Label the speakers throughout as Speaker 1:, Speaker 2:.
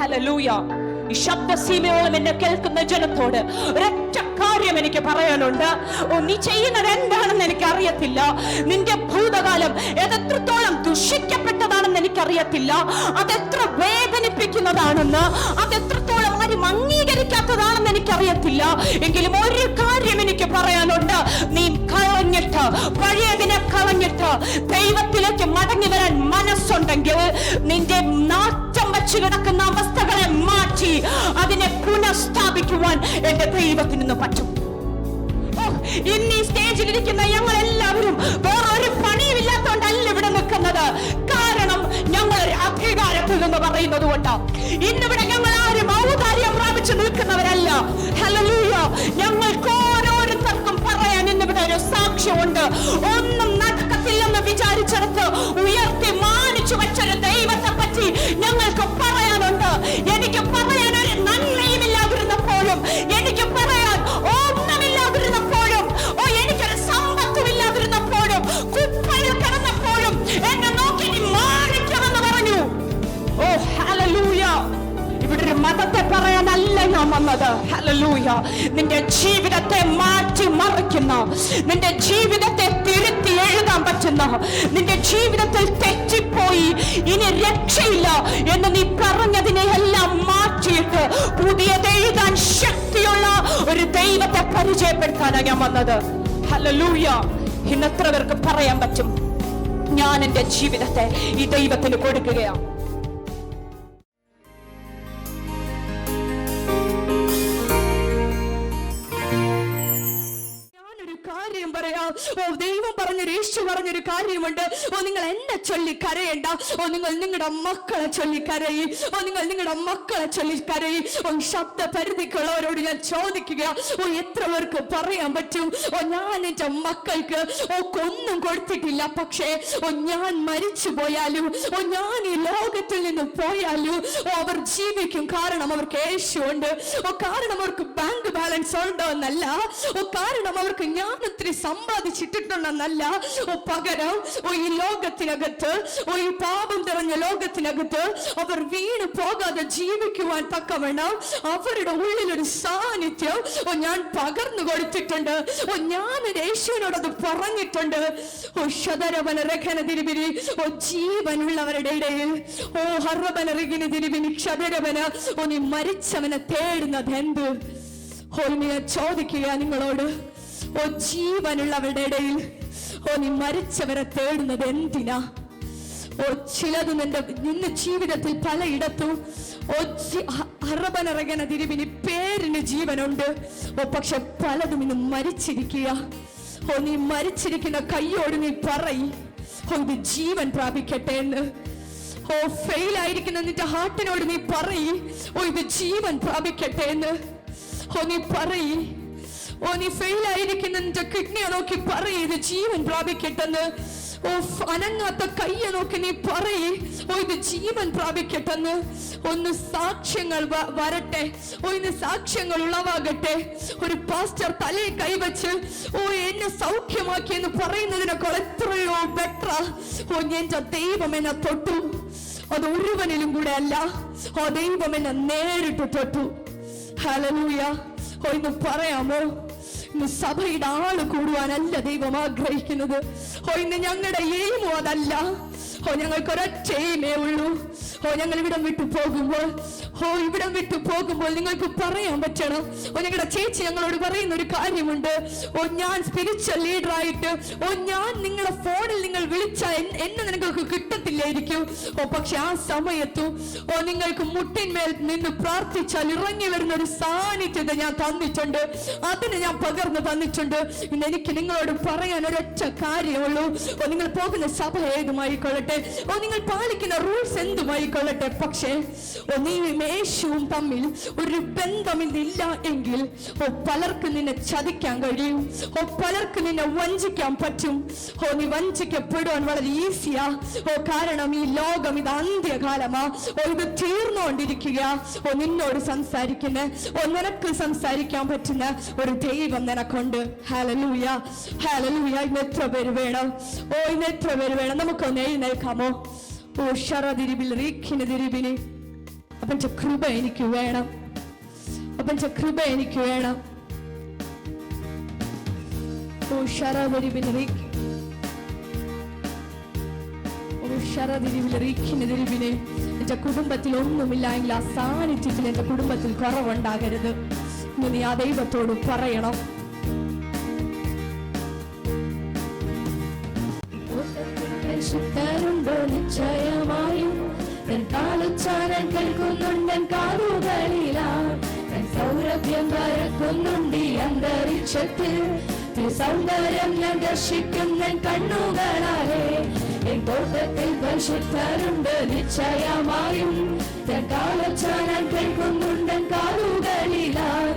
Speaker 1: Hallelujah. ഈ ശബ്ദസീമയോളം എന്നെ കേൾക്കുന്ന ജനത്തോട് ഒരൊറ്റ കാര്യം എനിക്ക് പറയാനുണ്ട്. നീ ചെയ്യുന്നത് എന്താണെന്ന് എനിക്ക് അറിയത്തില്ല. നിന്റെ ഭൂതകാലം എത്രത്തോളം ദുഷിക്കപ്പെട്ടതാണെന്ന് എനിക്കറിയത്തില്ല. അതെത്ര വേദനിപ്പിക്കുന്നതാണെന്ന്, അതെത്രത്തോളം ആരും അംഗീകരിക്കാത്തതാണെന്ന് എനിക്കറിയത്തില്ല. എങ്കിലും ഒരു കാര്യം എനിക്ക് പറയാനുണ്ട്. നീ കളഞ്ഞിട്ട്, പഴയതിനെ കളഞ്ഞിട്ട് ദൈവത്തിലേക്ക് മടങ്ങി വരാൻ മനസ്സുണ്ടെങ്കിൽ നിന്റെ നാറ്റം വച്ചു കിടക്കുന്ന അവസ്ഥകളെ മാറ്റി അതിനെ പുനഃസ്ഥാപിക്കുവാൻ എന്റെ ദൈവത്തിന് പറ്റും. ഇന്ന് ഈ സ്റ്റേജിൽ ഇരിക്കുന്ന ഞങ്ങൾ എല്ലാവരും വേറൊരു പണിയുമില്ലാത്തതുകൊണ്ടല്ല ഇവിടെ നിൽക്കുന്നത്. കാരണം ഞങ്ങൾ ഒരു അധികാരത്തിൽ നിന്ന് പറയുന്നത് കൊണ്ട്. ഇന്നിവിടെ ഞങ്ങൾ ആരും ഔദാര്യം പ്രാപിച്ചു നിൽക്കുന്നവരല്ല. ഹല്ലേലൂയ. ഞങ്ങൾക്ക് ഓരോരുത്തർക്കും പറയാൻ ഇന്നിവിടെ ഒരു സാക്ഷ്യമുണ്ട്. ഒന്നും നടക്കത്തില്ലെന്ന് വിചാരിച്ചെടുത്ത് ഉയർത്തി മാനിച്ചു വെച്ചൊരു ദൈവത്തെ പറ്റി ഞങ്ങൾക്ക് പറയാനുണ്ട്. എനിക്ക് പറയാൻ ഒരു നന്മയുമില്ലാതിരുന്നപ്പോഴും, എനിക്ക് പറയാൻ ഒന്നുമില്ലാതിരുന്നപ്പോഴും, എനിക്കൊരു സമ്പത്തുമില്ലാതിരുന്നപ്പോഴും, കുപ്പയിൽ കിടന്നപ്പോഴും എന്നെ നോക്കി നീ മാറിക്കണമെന്ന് പറഞ്ഞു. ഓ ഹല്ലേലൂയ. ഇവിടെ ഒരു മതത്തെ പറയാനല്ല ഞാൻ വന്നത്. ഹല്ലേലൂയ. നിന്റെ ജീവിതത്തെ മാറ്റി മറിക്കുന്ന, നിന്റെ ജീവിതത്തെ തിരുത്തി എഴുതാൻ പറ്റുന്ന, നിന്റെ ജീവിതത്തിൽ തെറ്റിപ്പോയി ഇനി രക്ഷയില്ല എന്ന് നീ പറഞ്ഞതിനെ എല്ലാം മാറ്റിയിട്ട് പുതിയത് എഴുതാൻ ശക്തിയുള്ള ഒരു ദൈവത്തെ പരിചയപ്പെടുത്താനാണ് ഞാൻ വന്നത്. ഹല്ലേലൂയ. ഇന്ന് എത്ര പേർക്ക് പറയാൻ പറ്റും, ഞാൻ എന്റെ ജീവിതത്തെ ഈ ദൈവത്തിന് കൊടുക്കുകയാണ്? ദൈവം പറഞ്ഞൊരു, യേശു പറഞ്ഞൊരു കാര്യമുണ്ട്. നിങ്ങൾ എന്നെ ചൊല്ലി കരയണ്ട. നിങ്ങൾ നിങ്ങളുടെ മക്കളെ ചൊല്ലി കരയി. നിങ്ങൾ നിങ്ങളുടെ മക്കളെ ചൊല്ലി കരയി. ശബ്ദ പരിധിക്കുള്ളവരോട് ഞാൻ ചോദിക്കുക, എത്ര പേർക്ക് പറയാൻ പറ്റും, ഞാൻ എന്റെ മക്കൾക്ക് ഒന്നും കൊടുത്തിട്ടില്ല, പക്ഷേ ഞാൻ മരിച്ചു പോയാലും, ഞാൻ ഈ ലോകത്തിൽ നിന്ന് പോയാലും അവർ ജീവിക്കും. കാരണം അവർക്ക് യേശു ഉണ്ട്. കാരണം അവർക്ക് ബാങ്ക് ബാലൻസ് ഉണ്ടോ എന്നല്ല, കാരണം അവർക്ക് ഞാൻ ഒത്തിരി സമ്പാദിച്ചിട്ടുണ്ടെന്നല്ല, പകരം ഈ ലോകത്തിനകത്ത്, ഈ പാപം നിറഞ്ഞ ലോകത്തിനകത്ത് അവർ വീണ് പോകാതെ ജീവിക്കുവാൻ തക്കവണ്ണം അവരുടെ ഉള്ളിലൊരു സാന്നിധ്യം ഞാൻ പകർന്നു കൊടുത്തിട്ടുണ്ട്. ഞാൻ യേശുവിനോട് അത് പറഞ്ഞിട്ടുണ്ട്. ജീവനുള്ളവരുടെ ഇടയിൽ നീ മരിച്ചവനെ തേടുന്നത് എന്ത്? ഞാൻ ചോദിക്കുക നിങ്ങളോട്, ജീവനുള്ളവരുടെ ഇടയിൽ നീ മരിച്ചവരെ തേടുന്നത് എന്തിനാ? ചിലത് നിന്റെ ജീവിതത്തിൽ പലയിടത്തും അറബനറകന തിരുവിന് പേരിന് ജീവനുണ്ട്, പക്ഷെ പലതും ഇന്ന് മരിച്ചിരിക്കുക. നീ മരിച്ചിരിക്കുന്ന കയ്യോട് നീ പറയ്, ഇത് ജീവൻ പ്രാപിക്കട്ടെ എന്ന്. ഫെയിലായിരിക്കുന്ന നിന്റെ ഹാർട്ടിനോട് നീ പറയ്, ഇത് ജീവൻ പ്രാപിക്കട്ടെ എന്ന്. നീ പറയ്. നീ ഫെയിലായിരിക്കുന്ന നിന്റെ കിഡ്നിയെ നോക്കി പറയ്, ഇത് ജീവൻ പ്രാപിക്കട്ടെന്ന്. അനങ്ങാത്ത കയ്യെ നോക്കി നീ പറയ്, ഇത് ജീവൻ പ്രാപിക്കട്ടെന്ന്. ഒന്ന് സാക്ഷ്യങ്ങൾ വരട്ടെ, ഇന്ന് സാക്ഷ്യങ്ങൾ ഉളവാകട്ടെ. ഒരു പാസ്റ്റർ തലയിൽ കൈവച്ച് എന്നെ സൗഖ്യമാക്കി എന്ന് പറയുന്നതിനേക്കാൾ എത്രയോ ബെറ്ററാ, എന്റെ ദൈവം എന്നെ തൊട്ടു. അത് ഒരുവനിലും കൂടെ അല്ല, ദൈവം എന്നെ നേരിട്ട് തൊട്ടു. ഹല്ലേലൂയ. ഇന്ന് പറയാമോ, ഇന്ന് സഭയുടെ ആള് കൂടുവാനല്ല ദൈവം ആഗ്രഹിക്കുന്നത്. ഇന്ന് ഞങ്ങളുടെ എയിമോ അതല്ല. ഞങ്ങൾക്ക് ഒരൊറ്റ എയിമേ ഉള്ളൂ. ഞങ്ങൾ ഇവിടം വിട്ടു പോകുമ്പോൾ നിങ്ങൾക്ക് പറയാൻ പറ്റണം. ഞങ്ങളുടെ ചേച്ചി ഞങ്ങളോട് പറയുന്ന ഒരു കാര്യമുണ്ട്, ഞാൻ സ്പിരിച്വൽ ലീഡറായിട്ട്, ഞാൻ നിങ്ങളുടെ ഫോണിൽ നിങ്ങൾ വിളിച്ചാൽ എന്നെ നിങ്ങൾക്ക് കിട്ടത്തില്ലായിരിക്കും, പക്ഷെ ആ സമയത്തും നിങ്ങൾക്ക് മുട്ടിന്മേൽ നിന്ന് പ്രാർത്ഥിച്ചാൽ ഇറങ്ങി വരുന്ന ഒരു സാന്നിധ്യത ഞാൻ തന്നിട്ടുണ്ട്. അതിന് ഞാൻ പകർന്നു തന്നിട്ടുണ്ട്. ഇന്ന് എനിക്ക് നിങ്ങളോട് പറയാൻ ഒരൊറ്റ കാര്യമുള്ളൂ. നിങ്ങൾ പോകുന്ന സഭ ഏതുമായിക്കൊള്ളട്ടെ, നിങ്ങൾ പാലിക്കുന്ന റൂൾസ് എന്തുമായിക്കൊള്ളട്ടെ, പക്ഷേ നീയും യേശുവും തമ്മിൽ ഒരു ബന്ധമില്ല എങ്കിൽ പലർക്ക് നിന്നെ ചതിക്കാൻ കഴിയും, പലർക്ക് നിന്നെ വഞ്ചിക്കാൻ പറ്റും. നീ വഞ്ചിക്കപ്പെടുവാൻ വളരെ ഈസിയാ. കാരണം ഈ ലോകം ഇത് അന്ത്യകാലമാ. ഇത് തീർന്നുകൊണ്ടിരിക്കുക. നിന്നോട് സംസാരിക്കുന്ന, നിനക്ക് സംസാരിക്കാൻ പറ്റുന്ന ഒരു ദൈവം നിനക്കുണ്ട്. Hallelujah, hallelujah. ഇന്ന് എത്ര പേര് വേണം? ഇന്ന് എത്ര പേര് വേണം? നമുക്കൊന്ന് എഴുന്നേൽക്കാമോ? ഷറദിരിബിൽ റീഖിന ദിരിബിനി അപ്പൻ്റെ കൃപ എനിക്ക് വേണം, അപ്പൻ്റെ കൃപ എനിക്ക് വേണം. ഓ ശരവരിവിനിറിക്ക്, ഓ ശരതിരിവിലിറിക്കുന്നതിരിവിനെ. എന്റെ കുടുംബത്തിൽ ഒന്നുമില്ല എങ്കിൽ ആ സാന്നിധ്യത്തിൽ എന്റെ കുടുംബത്തിൽ കുറവുണ്ടാകരുത്. നീ ആ ദൈവത്തോട് പറയണം. നിശ്ചയമായും കാലുച്ചാരൻ കേൾക്കുന്നുണ്ട് കാലുകളിലാണ്, സൗരഭ്യം പരക്കുന്നുണ്ട് ഈ അന്തരീക്ഷത്തിൽ. സൗന്ദര്യം ഞാൻ ദർശിക്കുന്ന കണ്ണുകളാലേ എൻ തോട്ടത്തിൽ പരിശുദ്ധരുണ്ട് നിശ്ചയമായും. കാലുച്ചാരൻ കേൾക്കുന്നുണ്ട് കാലുകളിലാണ്,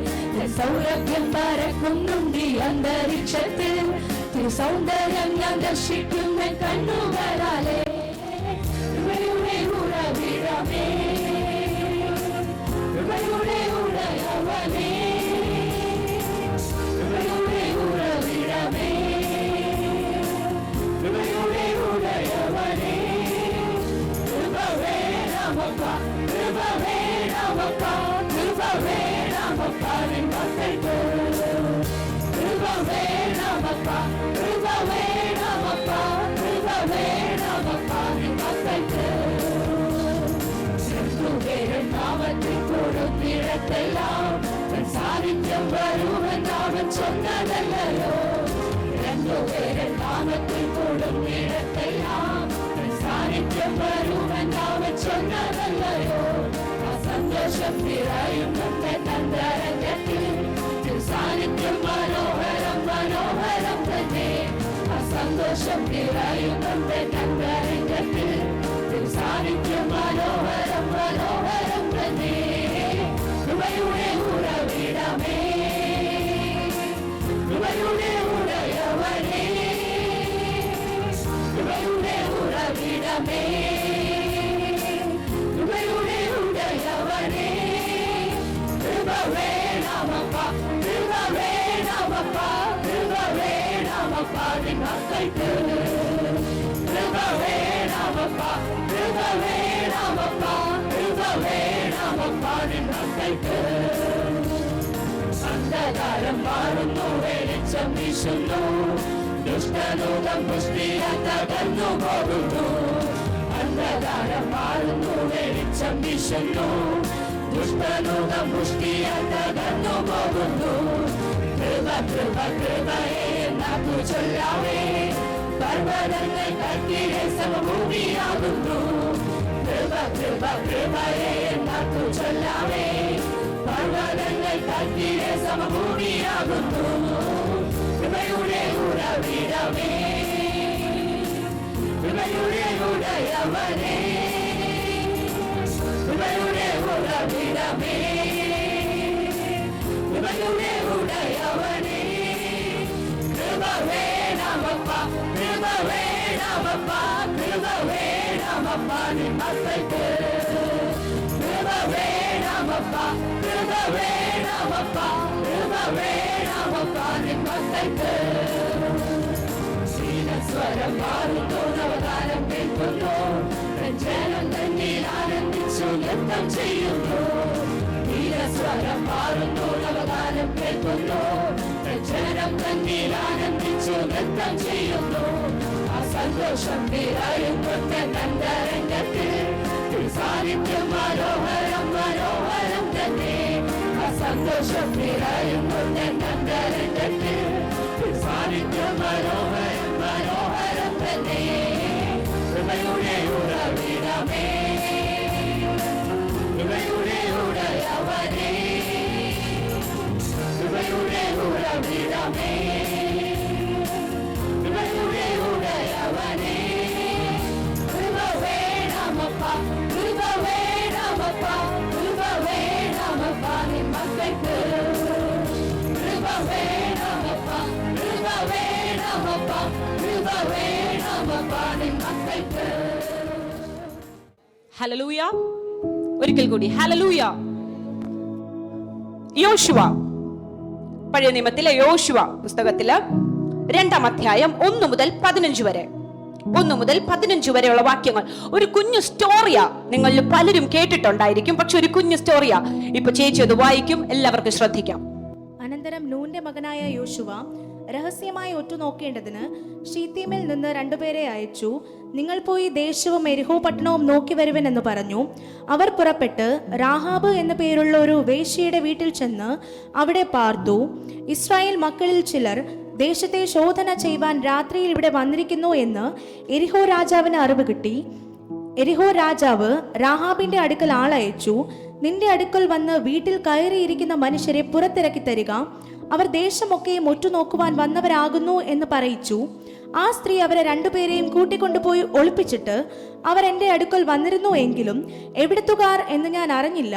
Speaker 1: സൗരഭ്യം പരക്കുന്നുണ്ട് ഈ അന്തരീക്ഷത്തിൽ. സൗന്ദര്യം ഞാൻ ദർശിക്കുന്ന കണ്ണുകളാലേ കൃപയുടെ ഉറവിടമേ, കൃപയുടെ ഉടയവനേ, കൃപയുടെ ഉറവിടമേ, കൃപയുടെ ഉടയവനേ. കൃപ വേണമപ്പ, കൃപ വേണമപ്പ, കൃപ വേണമപ്പ നിൻ മക്കൾക്ക്. കൃപ വേണമപ്പ, കൃപ വേണമപ്പ, കൃപ വേണമപ്പ നിൻ മക്കൾക്ക്. രണ്ടുപേരും നാമത്തിൽ കൊടുത്തിടത്തെല്ലാം സാന്നിധ്യം വരുമെന്നവൻ சொன்னതല്ലയോ. രണ്ടുപേരും നാമത്തിൽ കൊടുത്തിടത്തെല്ലാം സാന്നിധ്യം വരുമെന്നവൻ சொன்னതല്ലയോ. ആ സന്തോഷം നിറയുന്നുണ്ട് അന്തരംഗത്തിൽ. സാന്നിധ്യം മനോഹരം മനോഹരം തന്നെ. ആ സന്തോഷം നിറയുന്നുണ്ട് അന്തരംഗത്തിൽ. സാന്നിധ്യം മനോഹരം മനോഹരം തന്നെ. കൃപയുടെ ഉറവിടമേ, കൃപയുടെ ഉടയവനേ, കൃപയുടെ ഉറവിടമേ, കൃപയുടെ ഉടയവനേ. കൃപ വേണമപ്പ, കൃപ വേണമപ്പ, കൃപ വേണമപ്പ നിൻ മക്കൾക്ക്. കൃപ വേണമപ്പ, കൃപ വേണമപ്പ, കൃപ വേണമപ്പ നിൻ മക്കൾക്ക്. അന്ധകാരം മാറുന്നു, വെളിച്ചം വീശുന്നു, ദുഷ്ടനൂതം പുഷ്ടിയാൽ തകർന്നു പോകുന്നു. അന്ധകാരം മാറുന്നു, വെളിച്ചം വീശുന്നു, ദുഷ്ടനൂതം പുഷ്ടിയാൽ തകർന്നു പോകുന്നു. കൃപ കൃപ കൃപയെ നാക്കു ചൊല്ലാവേ, പർവ്വതങ്ങൾ കത്തിലെ സമഭൂമിയാകുന്നു. കൃപ കൃപ കൃപയെ നാക്കു ചൊല്ലാവേ, പർവ്വതങ്ങൾ കത്തിലെ സമഭൂമിയാകുന്നു. കൃപയുടെ ഉറവിടമേ, കൃപയുടെ ഉടയവനേ, കൃപയുടെ ഉറവിടമേ, കൃപയുടെ ഉടയവനേ. കൃപ വേണമപ്പ, കൃപ വേണമപ്പ, കൃപ വേണമപ്പ നിൻ മക്കൾക്ക്. കൃപ വേണമപ്പ, കൃപ വേണമപ്പ, കൃപ വേണമപ്പ നിൻ മക്കൾക്ക്. സ്വരം മാറുന്നു, നവകാലം കേൾക്കുന്നു, ജനം തന്നിൽ ആനന്ദിച്ചു നൃത്തം ചെയ്യുന്നു. സ്വരം മാറുന്നു, നവകാലം കേൾക്കുന്നു, ജനം തന്നിൽ ആനന്ദിച്ചു നൃത്തം ചെയ്യുന്നു. ആ സന്തോഷം നിറയുന്നുണ്ട് അന്തരംഗത്തിൽ. സാന്നിധ്യം മനോഹരം മനോഹരം തന്നെ. ആ സന്തോഷം നിറയുന്നുണ്ട് അന്തരംഗത്തിൽ. സാന്നിധ്യം മനോഹരം മനോഹരം തന്നെ. കൃപയുടെ ഉറവിടമേ, കൃപയുടെ ഉടയവനേ, കൃപയുടെ ഉറവിടമേ, കൃപയുടെ ഉടയവനേ. കൃപ വേണമപ്പ, കൃപ വേണമപ്പ, കൃപ വേണമപ്പ നിൻ മക്കൾക്ക്. കൃപ വേണമപ്പ, കൃപ വേണമപ്പ, കൃപ വേണമപ്പ നിൻ മക്കൾക്ക്. ഹല്ലേലൂയ. ഒരിക്കൽ കൂടി ഹല്ലേലൂയ. യോശുവ, പഴയ നിയമത്തിലെ യോശുവ പുസ്തകത്തില് 2-ാം അധ്യായം 1 മുതൽ 15 വരെ. 1 മുതൽ 15 വരെയുള്ള വാക്യങ്ങൾ. ഒരു കുഞ്ഞു സ്റ്റോറിയാ, നിങ്ങളിൽ പലരും കേട്ടിട്ടുണ്ടായിരിക്കും, പക്ഷെ ഒരു കുഞ്ഞു സ്റ്റോറിയാ. ഇപ്പൊ ചേച്ചി അത് വായിക്കും, എല്ലാവർക്കും ശ്രദ്ധിക്കാം.
Speaker 2: അനന്തരം നൂന്റെ മകനായ യോശുവ രഹസ്യമായി ഒറ്റുനോക്കേണ്ടതിന് ഷീത്തീമിൽ നിന്ന് 2 പേരെ അയച്ചു. നിങ്ങൾ പോയി ദേശവും എരിഹോ പട്ടണവും നോക്കി വരുവൻ എന്ന് പറഞ്ഞു. അവർ പുറപ്പെട്ട് രാഹാബ് എന്നു പേരുള്ള ഒരു വേശ്യയുടെ വീട്ടിൽ ചെന്ന് അവിടെ പാർത്തു. ഇസ്രായേൽ മക്കളിൽ ചിലർ ദേശത്തെ ശോധന ചെയ്യുവാൻ രാത്രിയിൽ ഇവിടെ വന്നിരിക്കുന്നു എന്ന് എരിഹോ രാജാവിന് അറിവ് കിട്ടി. എരിഹോ രാജാവ് രാഹാബിന്റെ അടുക്കൽ ആളയച്ചു. നിന്റെ അടുക്കൽ വന്ന് വീട്ടിൽ കയറിയിരിക്കുന്ന മനുഷ്യരെ പുറത്തിറക്കി തരിക, അവർ ദേശമൊക്കെയും ഒറ്റുനോക്കുവാൻ വന്നവരാകുന്നു എന്ന് പറയിച്ചു. ആ സ്ത്രീ അവരെ 2 പേരെയും കൂട്ടിക്കൊണ്ടുപോയി ഒളിപ്പിച്ചിട്ട്, അവർ എൻ്റെ അടുക്കൽ വന്നിരുന്നു എങ്കിലും എവിടത്തുകാർ എന്ന് ഞാൻ അറിഞ്ഞില്ല.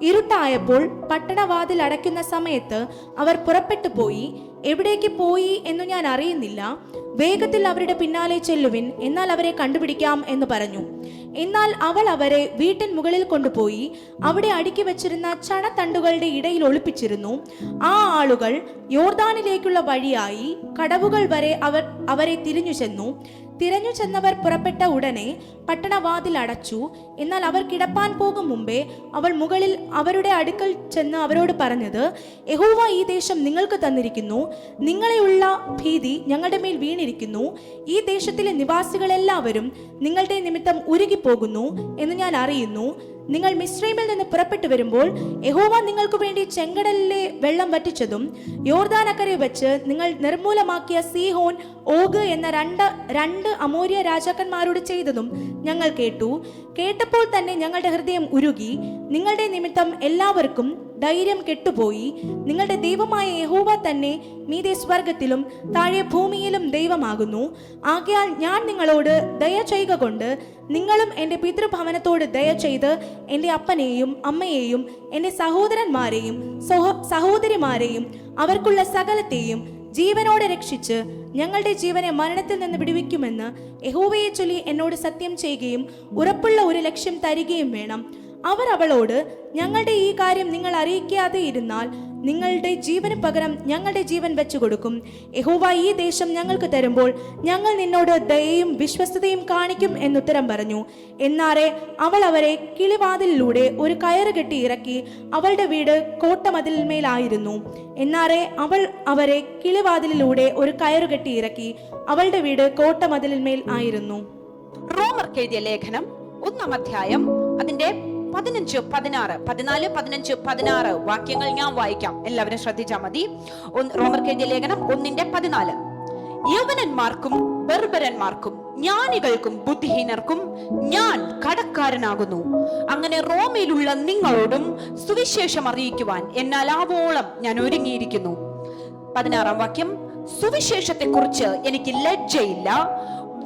Speaker 2: ഇരുട്ടായപ്പോൾ പട്ടണവാതിൽ അടയ്ക്കുന്ന സമയത്ത് അവർ പുറപ്പെട്ടു പോയി. എവിടേക്ക് പോയി എന്നു ഞാൻ അറിയുന്നില്ല. വേഗത്തിൽ അവരുടെ പിന്നാലെ ചെല്ലുവിൻ, എന്നാൽ അവരെ കണ്ടുപിടിക്കാം എന്ന് പറഞ്ഞു. എന്നാൽ അവൾ അവരെ വീട്ടിൻ മുകളിൽ കൊണ്ടുപോയി അവിടെ അടുക്കി വെച്ചിരുന്ന ചണത്തണ്ടുകളുടെ ഇടയിൽ ഒളിപ്പിച്ചിരുന്നു. ആ ആളുകൾ യോർദാനിലേക്കുള്ള വഴിയായി കടവുകൾ വരെ അവരെ തിരിഞ്ഞു ചെന്നവർ പുറപ്പെട്ട ഉടനെ പട്ടണവാതിൽ അടച്ചു. എന്നാൽ അവർ കിടപ്പാൻ പോകും മുമ്പേ അവൾ മുകളിൽ അവരുടെ അടുക്കൽ ചെന്ന് അവരോട് പറഞ്ഞത്, യഹോവ ഈ ദേശം നിങ്ങൾക്ക് തന്നിരിക്കുന്നു, നിങ്ങളെയുള്ള ഭീതി ഞങ്ങളുടെ മേൽ വീണിരിക്കുന്നു. ഈ ദേശത്തിലെ നിവാസികളെല്ലാവരും നിങ്ങളുടെ നിമിത്തം ഉരുകിപ്പോകുന്നു എന്ന് ഞാൻ അറിയുന്നു. നിങ്ങൾ മിസ്രൈമിൽ നിന്ന് പുറപ്പെട്ടു വരുമ്പോൾ യഹോവ നിങ്ങൾക്ക് വേണ്ടി ചെങ്കടലിലെ വെള്ളം വറ്റിച്ചതും യോർദാനക്കരെ വെച്ച് നിങ്ങൾ നിർമൂലമാക്കിയ സീഹോൻ, ഓഗ് എന്ന രണ്ട് അമോര്യ രാജാക്കന്മാരോട് ചെയ്തതും ഞങ്ങൾ കേട്ടു. കേട്ടപ്പോൾ തന്നെ ഞങ്ങളുടെ ഹൃദയം ഉരുകി. നിങ്ങളുടെ നിമിത്തം എല്ലാവർക്കും ധൈര്യം കെട്ടുപോയി. നിങ്ങളുടെ ദൈവമായ യഹോവ തന്നെ മീതെ സ്വർഗത്തിലും താഴെ ഭൂമിയിലും ദൈവമാകുന്നു. ആകയാൽ ഞാൻ നിങ്ങളോട് ദയ ചെയ്യുക കൊണ്ട് നിങ്ങളും എൻ്റെ പിതൃഭവനത്തോട് ദയ ചെയ്ത് എൻ്റെ അപ്പനെയും അമ്മയെയും എൻ്റെ സഹോദരന്മാരെയും സഹോദരിമാരെയും അവർക്കുള്ള സകലത്തെയും ജീവനോടെ രക്ഷിച്ച് ഞങ്ങളുടെ ജീവനെ മരണത്തിൽ നിന്ന് വിടുവിക്കുമെന്ന് യഹോവയെ ചൊല്ലി എന്നോട് സത്യം ചെയ്യുകയും ഉറപ്പുള്ള ഒരു ലക്ഷ്യം തരികയും വേണം. അവർ അവളോട്, ഞങ്ങളുടെ ഈ കാര്യം നിങ്ങൾ അറിയിക്കാതെ ഇരുന്നാൽ നിങ്ങളുടെ ജീവന് പകരം ഞങ്ങളുടെ ജീവൻ വെച്ചു കൊടുക്കും. യഹോവ ഈ ദേശം ഞങ്ങൾക്ക് തരുമ്പോൾ ഞങ്ങൾ നിന്നോട് ദയയും വിശ്വസ്തയും കാണിക്കും എന്നുത്തരം പറഞ്ഞു. എന്നാറെ അവൾ അവരെ കിളിവാതിലിലൂടെ ഒരു കയറ് കെട്ടി ഇറക്കി. അവളുടെ വീട് കോട്ടമതിലിന്മേലായിരുന്നു. എന്നാറെ അവൾ അവരെ കിളിവാതിലിലൂടെ ഒരു കയറ് കെട്ടി ഇറക്കി. അവളുടെ വീട് കോട്ടമതിലിന്മേൽ ആയിരുന്നു.
Speaker 1: റോമർക്ക് എഴുതിയ ലേഖനം 1-ാം അധ്യായം അതിന്റെ 15, 16, 14, 15, 16 വാക്യങ്ങൾ ഞാൻ വായിക്കാം, എല്ലാവരും ശ്രദ്ധിച്ചാൽ മതി. റോമർക്ക് എഴുതിയ ലേഖനം 1:14. യവനന്മാർക്കും ബർബരന്മാർക്കും ജ്ഞാനികൾക്കും ബുദ്ധിഹീനർക്കും ഞാൻ കടക്കാരനാകുന്നു. അങ്ങനെ റോമയിലുള്ള നിങ്ങളോടും സുവിശേഷം അറിയിക്കുവാൻ എന്നാൽ ആവോളം ഞാൻ ഒരുങ്ങിയിരിക്കുന്നു. 16-ാം വാക്യം, സുവിശേഷത്തെ കുറിച്ച് എനിക്ക് ലജ്ജയില്ല.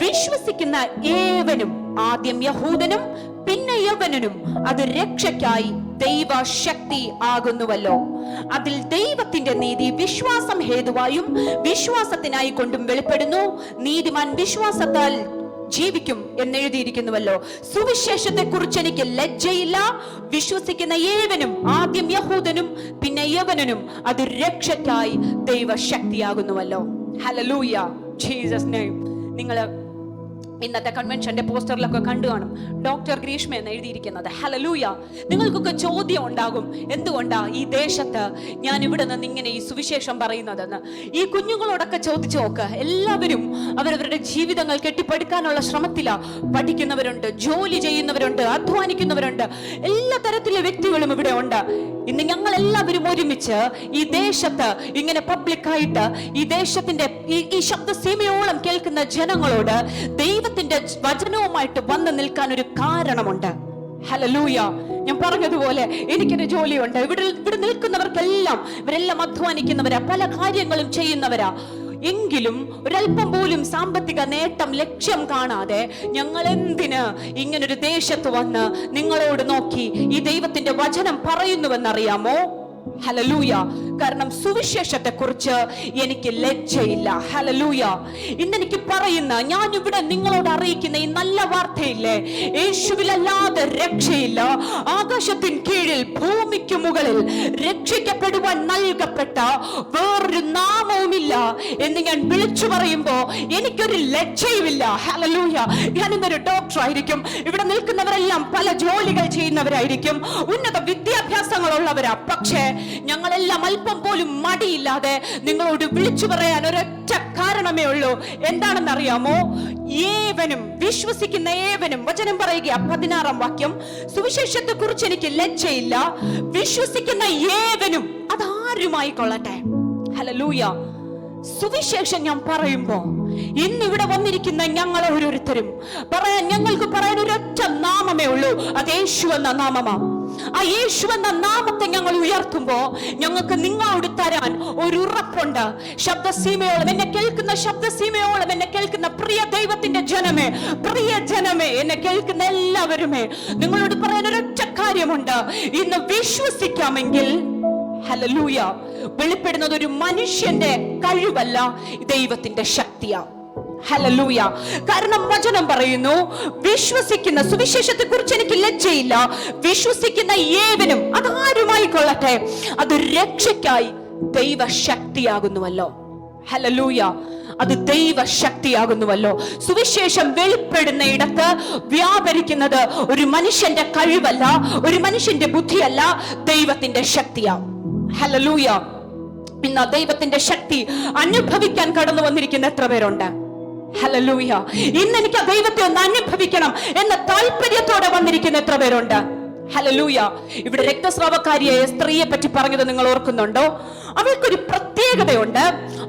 Speaker 1: വിശ്വസിക്കുന്ന ഏവനും, ആദ്യം യഹൂദനും പിന്നെ യവനനും, അത് രക്ഷയ്ക്കായി ദൈവശക്തി ആകുന്നുവല്ലോ. അതിൽ ദൈവത്തിന്റെ നീതി വിശ്വാസം ഹേതുവായും വിശ്വാസത്തിനായി കൊണ്ടും വെളിപ്പെടുന്നു. നീതിമാൻ വിശ്വാസത്താൽ ജീവിക്കും എന്നെഴുതിയിരിക്കുന്നുവല്ലോ. സുവിശേഷത്തെ കുറിച്ച് എനിക്ക് ലജ്ജയില്ല. വിശ്വസിക്കുന്ന ഏവനും, ആദ്യം യഹൂദനും പിന്നെ യവനനും, അത് രക്ഷയ്ക്കായി ദൈവശക്തിയാകുന്നുവല്ലോ. Hallelujah, Jesus name. നിങ്ങൾ ഇന്നത്തെ കൺവെൻഷന്റെ പോസ്റ്ററിലൊക്കെ കണ്ടു കാണും ഡോക്ടർ ഗ്രീഷ്മ എന്ന് എഴുതിയിരിക്കുന്നത്. ഹല്ലേലൂയ. നിങ്ങൾക്കൊക്കെ ചോദ്യം ഉണ്ടാകും, എന്തുകൊണ്ടാ ഈ ദേശത്ത് ഞാൻ ഇവിടെ നിന്ന് ഇങ്ങനെ ഈ സുവിശേഷം പറയുന്നതെന്ന്. ഈ കുഞ്ഞുങ്ങളോടൊക്കെ ചോദിച്ചു നോക്ക്. എല്ലാവരും അവരവരുടെ ജീവിതങ്ങൾ കെട്ടിപ്പടുക്കാനുള്ള ശ്രമത്തിലാ. പഠിക്കുന്നവരുണ്ട്, ജോലി ചെയ്യുന്നവരുണ്ട്, അധ്വാനിക്കുന്നവരുണ്ട്, എല്ലാ തരത്തിലെ വ്യക്തികളും ഇവിടെ ഉണ്ട്. ഇന്ന് ഞങ്ങൾ എല്ലാവരും ഒരുമിച്ച് ഈ ദേശത്ത് ഇങ്ങനെ പബ്ലിക്കായിട്ട് ഈ ദേശത്തിന്റെ ഈ ശബ്ദസീമയോളം കേൾക്കുന്ന ജനങ്ങളോട് ദൈവത്തിന്റെ വചനവുമായിട്ട് വന്ന് നിൽക്കാൻ ഒരു കാരണമുണ്ട്. ഹല്ലേലൂയ. ഞാൻ പറഞ്ഞതുപോലെ എനിക്കൊരു ജോലിയുണ്ട്. ഇവിടെ നിൽക്കുന്നവർക്കെല്ലാം ഇവരെല്ലാം അധ്വാനിക്കുന്നവരാ, പല കാര്യങ്ങളും ചെയ്യുന്നവരാ. എങ്കിലും ഒരല്പം പോലും സാമ്പത്തിക നേട്ടം ലക്ഷ്യം കാണാതെ ഞങ്ങൾ എന്തിന് ഇങ്ങനൊരു ദേശത്ത് വന്ന് നിങ്ങളോട് നോക്കി ഈ ദൈവത്തിന്റെ വചനം പറയുന്നുവെന്നറിയാമോ? ഹല്ലേലൂയ. കാരണം സുവിശേഷത്തെ കുറിച്ച് എനിക്ക് ലജ്ജയില്ല. ഹല്ലേലൂയ. ഇന്നെനിക്ക് പറയുന്ന, ഞാൻ ഇവിടെ നിങ്ങളോട് അറിയിക്കുന്ന ഈ നല്ല വാർത്തയില്ലേ, യേശുവിലല്ലാതെ രക്ഷയില്ല. ആകാശത്തിൻ കീഴിൽ ഭൂമിക്ക് മുകളിൽ രക്ഷിക്കപ്പെടുവാൻ നൽകപ്പെട്ട വേറൊരു നാമവുമില്ല എന്ന് ഞാൻ വിളിച്ചു പറയുമ്പോ എനിക്കൊരു ലജ്ജയുമില്ല. ഹല്ലേലൂയ. ഞാൻ ഇന്നൊരു ഡോക്ടർ ആയിരിക്കും, ഇവിടെ നിൽക്കുന്നവരെല്ലാം പല ജോലികൾ ചെയ്യുന്നവരായിരിക്കും, ഉന്നത വിദ്യാഭ്യാസങ്ങളുള്ളവരാ. പക്ഷേ ഞങ്ങളെല്ലാം അല്പം പോലും മടിയില്ലാതെ നിങ്ങളോട് വിളിച്ചു പറയാൻ ഒരൊറ്റ കാരണമേ ഉള്ളൂ. എന്താണെന്നറിയാമോ? ഏവനും, വിശ്വസിക്കുന്ന ഏവനും, വചനം പറയുക 16-ാം വാക്യം, സുവിശേഷത്തെ കുറിച്ച് എനിക്ക് ലജ്ജയില്ല, വിശ്വസിക്കുന്ന ഏവനും അതാരുമായി കൊള്ളട്ടെ. ഹല്ലേലൂയ. സുവിശേഷം ഞാൻ പറയുമ്പോ ഇന്നിവിടെ വന്നിരിക്കുന്ന ഞങ്ങൾ ഓരോരുത്തരും ഞങ്ങൾക്ക് പറയാൻ ഒരൊറ്റ നാമമേ ഉള്ളൂ, അത് യേശു എന്ന നാമമാ. ആ യേശു എന്ന നാമത്തെ ഞങ്ങൾ ഉയർത്തുമ്പോ ഞങ്ങൾക്ക് നിങ്ങളോട് തരാൻ ഒരു ഉറപ്പുണ്ട്. ശബ്ദസീമയോളം എന്നെ കേൾക്കുന്ന, ശബ്ദസീമയോളം എന്നെ കേൾക്കുന്ന പ്രിയ ദൈവത്തിന്റെ ജനമേ, പ്രിയ ജനമേ, എന്നെ കേൾക്കുന്ന എല്ലാവരുമേ, നിങ്ങളോട് പറയാൻ ഒരൊറ്റ കാര്യമുണ്ട്. ഇന്ന് വിശ്വസിക്കാമെങ്കിൽ, ഹല്ലേലൂയ, വെളിപ്പെടുന്നത് ഒരു മനുഷ്യന്റെ കഴിവല്ല, ദൈവത്തിന്റെ ശക്തിയാ. ഹല്ലേലൂയ. കാരണം വചനം പറയുന്നു, വിശ്വസിക്കുന്ന, സുവിശേഷത്തെ കുറിച്ച് എനിക്ക് ലജ്ജയില്ല, വിശ്വസിക്കുന്ന ഏവനും അതാരുമായി കൊള്ളട്ടെ, അത് രക്ഷയ്ക്കായി ദൈവശക്തിയാകുന്നുവല്ലോ. ഹല്ലേലൂയ. അത് ദൈവശക്തിയാകുന്നുവല്ലോ. സുവിശേഷം വെളിപ്പെടുന്ന ഇടത്ത് വ്യാപരിക്കുന്നത് ഒരു മനുഷ്യന്റെ കഴിവല്ല, ഒരു മനുഷ്യന്റെ ബുദ്ധിയല്ല, ദൈവത്തിന്റെ ശക്തിയാ. ഹല്ലേലൂയ. ഇന്ന് ദൈവത്തിന്റെ ശക്തി അനുഭവിക്കാൻ കടന്നു വന്നിരിക്കുന്ന എത്ര പേരുണ്ട്? ഹല്ലേലൂയ. ഇന്ന് എനിക്ക് ആ ദൈവത്തെ ഒന്ന് അനുഭവിക്കണം എന്ന താല്പര്യത്തോടെ വന്നിരിക്കുന്ന എത്ര പേരുണ്ട്? ഹല്ലേലൂയ. ഇവിടെ രക്തസ്രാവക്കാരിയായ സ്ത്രീയെ പറ്റി പറഞ്ഞത് നിങ്ങൾ ഓർക്കുന്നുണ്ടോ? അവൾക്കൊരു പ്രത്യേകതയുണ്ട്.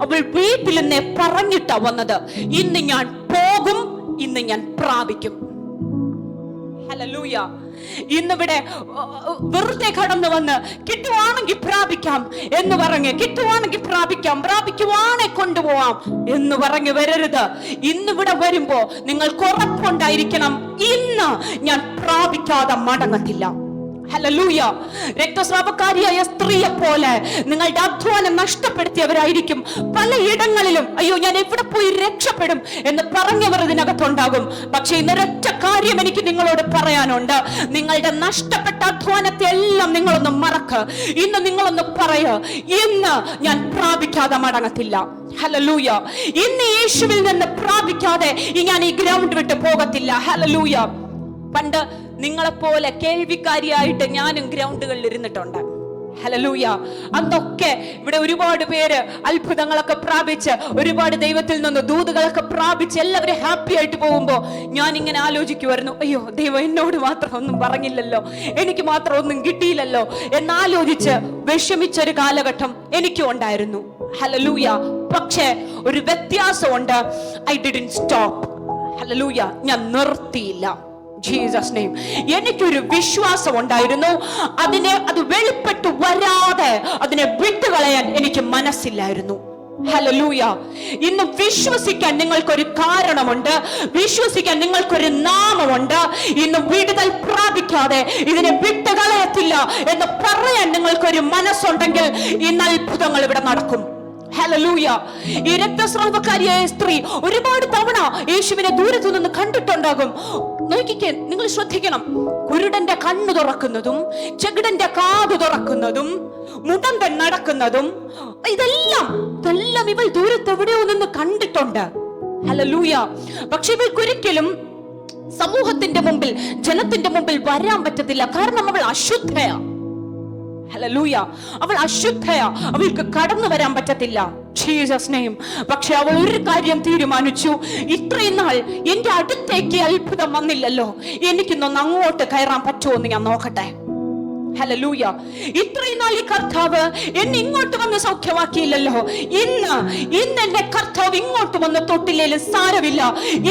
Speaker 1: അവൾ വീട്ടിൽ നിന്നെ പറഞ്ഞിട്ടാ വന്നത്, ഇന്ന് ഞാൻ പോകും, ഇന്ന് ഞാൻ പ്രാപിക്കും. ഹല്ലേലൂയ. ഇന്നിവിടെ വെറുതെ കടന്നു വന്ന് കിട്ടുവാണെങ്കിൽ പ്രാപിക്കാം എന്ന് പറഞ്ഞ്, കിട്ടുവാണെങ്കിൽ പ്രാപിക്കാം, പ്രാപിക്കുവാണെ കൊണ്ടുപോവാം എന്ന് പറഞ്ഞു വരരുത്. ഇന്നിവിടെ വരുമ്പോ നിങ്ങൾക്ക് ഉറപ്പുണ്ടായിരിക്കണം, ഇന്ന് ഞാൻ പ്രാപിക്കാതെ മടങ്ങത്തില്ല. ഹല്ലേലൂയ. രക്തസ്രാവക്കാരിയായ സ്ത്രീയെ പോലെ നിങ്ങളുടെ അധ്വാനം നഷ്ടപ്പെടുത്തിയവരായിരിക്കും പലയിടങ്ങളിലും. അയ്യോ, ഞാൻ എവിടെ പോയി രക്ഷപ്പെടും എന്ന് പറഞ്ഞവർ ഇതിനകത്തുണ്ടാകും. പക്ഷെ ഇന്നൊരൊറ്റ കാര്യം എനിക്ക് നിങ്ങളോട് പറയാനുണ്ട്. നിങ്ങളുടെ നഷ്ടപ്പെട്ട അധ്വാനത്തെ എല്ലാം നിങ്ങളൊന്ന് മറക്ക്. ഇന്ന് നിങ്ങളൊന്ന് പറയ, ഇന്ന് ഞാൻ പ്രാപിക്കാതെ മടങ്ങത്തില്ല. ഹല്ലേലൂയ. ഇന്ന് യേശുവിൽ നിന്ന് പ്രാപിക്കാതെ ഞാൻ ഈ ഗ്രൗണ്ട് വിട്ട് പോകത്തില്ല. ഹല്ലേലൂയ. പണ്ട് നിങ്ങളെപ്പോലെ കേൾവിക്കാരിയായിട്ട് ഞാനും ഗ്രൗണ്ടുകളിൽ ഇരുന്നിട്ടുണ്ട്. ഹല്ലേലൂയ. അന്നൊക്കെ ഇവിടെ ഒരുപാട് പേര് അത്ഭുതങ്ങളൊക്കെ പ്രാപിച്ച്, ഒരുപാട് ദൈവത്തിൽ നിന്ന് ദൂതുകളൊക്കെ പ്രാപിച്ച് എല്ലാവരും ഹാപ്പി ആയിട്ട് പോകുമ്പോ ഞാൻ ഇങ്ങനെ ആലോചിക്കുമായിരുന്നു, അയ്യോ ദൈവം എന്നോട് മാത്രം ഒന്നും പറഞ്ഞില്ലല്ലോ, എനിക്ക് മാത്രം ഒന്നും കിട്ടിയില്ലല്ലോ എന്നാലോചിച്ച് വിഷമിച്ചൊരു കാലഘട്ടം എനിക്കും ഉണ്ടായിരുന്നു. ഹല്ലേലൂയ. പക്ഷേ ഒരു വ്യത്യാസമുണ്ട്. I didn't stop. ഹല്ലേലൂയ. ഞാൻ നിർത്തിയില്ല. Jesus name. എനിക്കൊരു വിശ്വാസം ഉണ്ടായിരുന്നു. അത് വെളിപ്പെട്ടു വരാതെ അതിനെ വിട്ടുകളയാൻ എനിക്ക് മനസ്സില്ലായിരുന്നു. ഹല്ലേലൂയ. ഇന്ന് വിശ്വസിക്കാൻ നിങ്ങൾക്കൊരു കാരണമുണ്ട്, വിശ്വസിക്കാൻ നിങ്ങൾക്കൊരു നാമമുണ്ട്. ഇന്ന് വിടുതൽ പ്രാപിക്കാതെ ഇതിനെ വിട്ടുകളയത്തില്ല എന്ന് പറയാൻ നിങ്ങൾക്കൊരു മനസ്സുണ്ടെങ്കിൽ ഇന്ന് അത്ഭുതങ്ങൾ ഇവിടെ നടക്കും. ഹല്ലേലൂയ. ഈ രക്തസ്രാവക്കാരിയായ സ്ത്രീ ഒരുപാട് തവണ യേശുവിനെ ദൂരത്തു നിന്ന് കണ്ടിട്ടുണ്ടാകും. നോക്കിക്കേ, നിങ്ങൾ ശ്രദ്ധിക്കണം. കുരുടന്റെ കണ്ണു തുറക്കുന്നതും, ചെകിടന്റെ കാതു തുറക്കുന്നതും, മുടന്തൻ നടക്കുന്നതും, ഇതെല്ലാം ഇവൾ ദൂരത്ത് എവിടെയോ നിന്ന് കണ്ടിട്ടുണ്ട്. ഹല്ലേലൂയ. പക്ഷെ ഇവൾക്കൊരിക്കലും സമൂഹത്തിന്റെ മുമ്പിൽ, ജനത്തിന്റെ മുമ്പിൽ വരാൻ പറ്റത്തില്ല. കാരണം അവൾ അശുദ്ധയാ. ഹല്ലേലൂയ. അവൾ അശുദ്ധയാ, അവൾക്ക് കടന്നു വരാൻ പറ്റത്തില്ല. Jesus name. പക്ഷെ അവൾ ഒരു കാര്യം തീരുമാനിച്ചു, ഇത്രയും നാൾ എന്റെ അടുത്തേക്ക് അത്ഭുതം വന്നില്ലല്ലോ, എനിക്കിന്നൊന്ന് അങ്ങോട്ട് കയറാൻ പറ്റുമോ എന്ന് ഞാൻ നോക്കട്ടെ. ഹല്ലേലൂയ. ഇത്രയും നാൾ ഈ കർത്താവ് എന്നെ ഇങ്ങോട്ട് വന്ന് സൗഖ്യമാക്കിയില്ലല്ലോ, ഇന്ന് എന്റെ കർത്താവ് ഇങ്ങോട്ട് വന്ന് തൊട്ടില്ലേലും സാരമില്ല,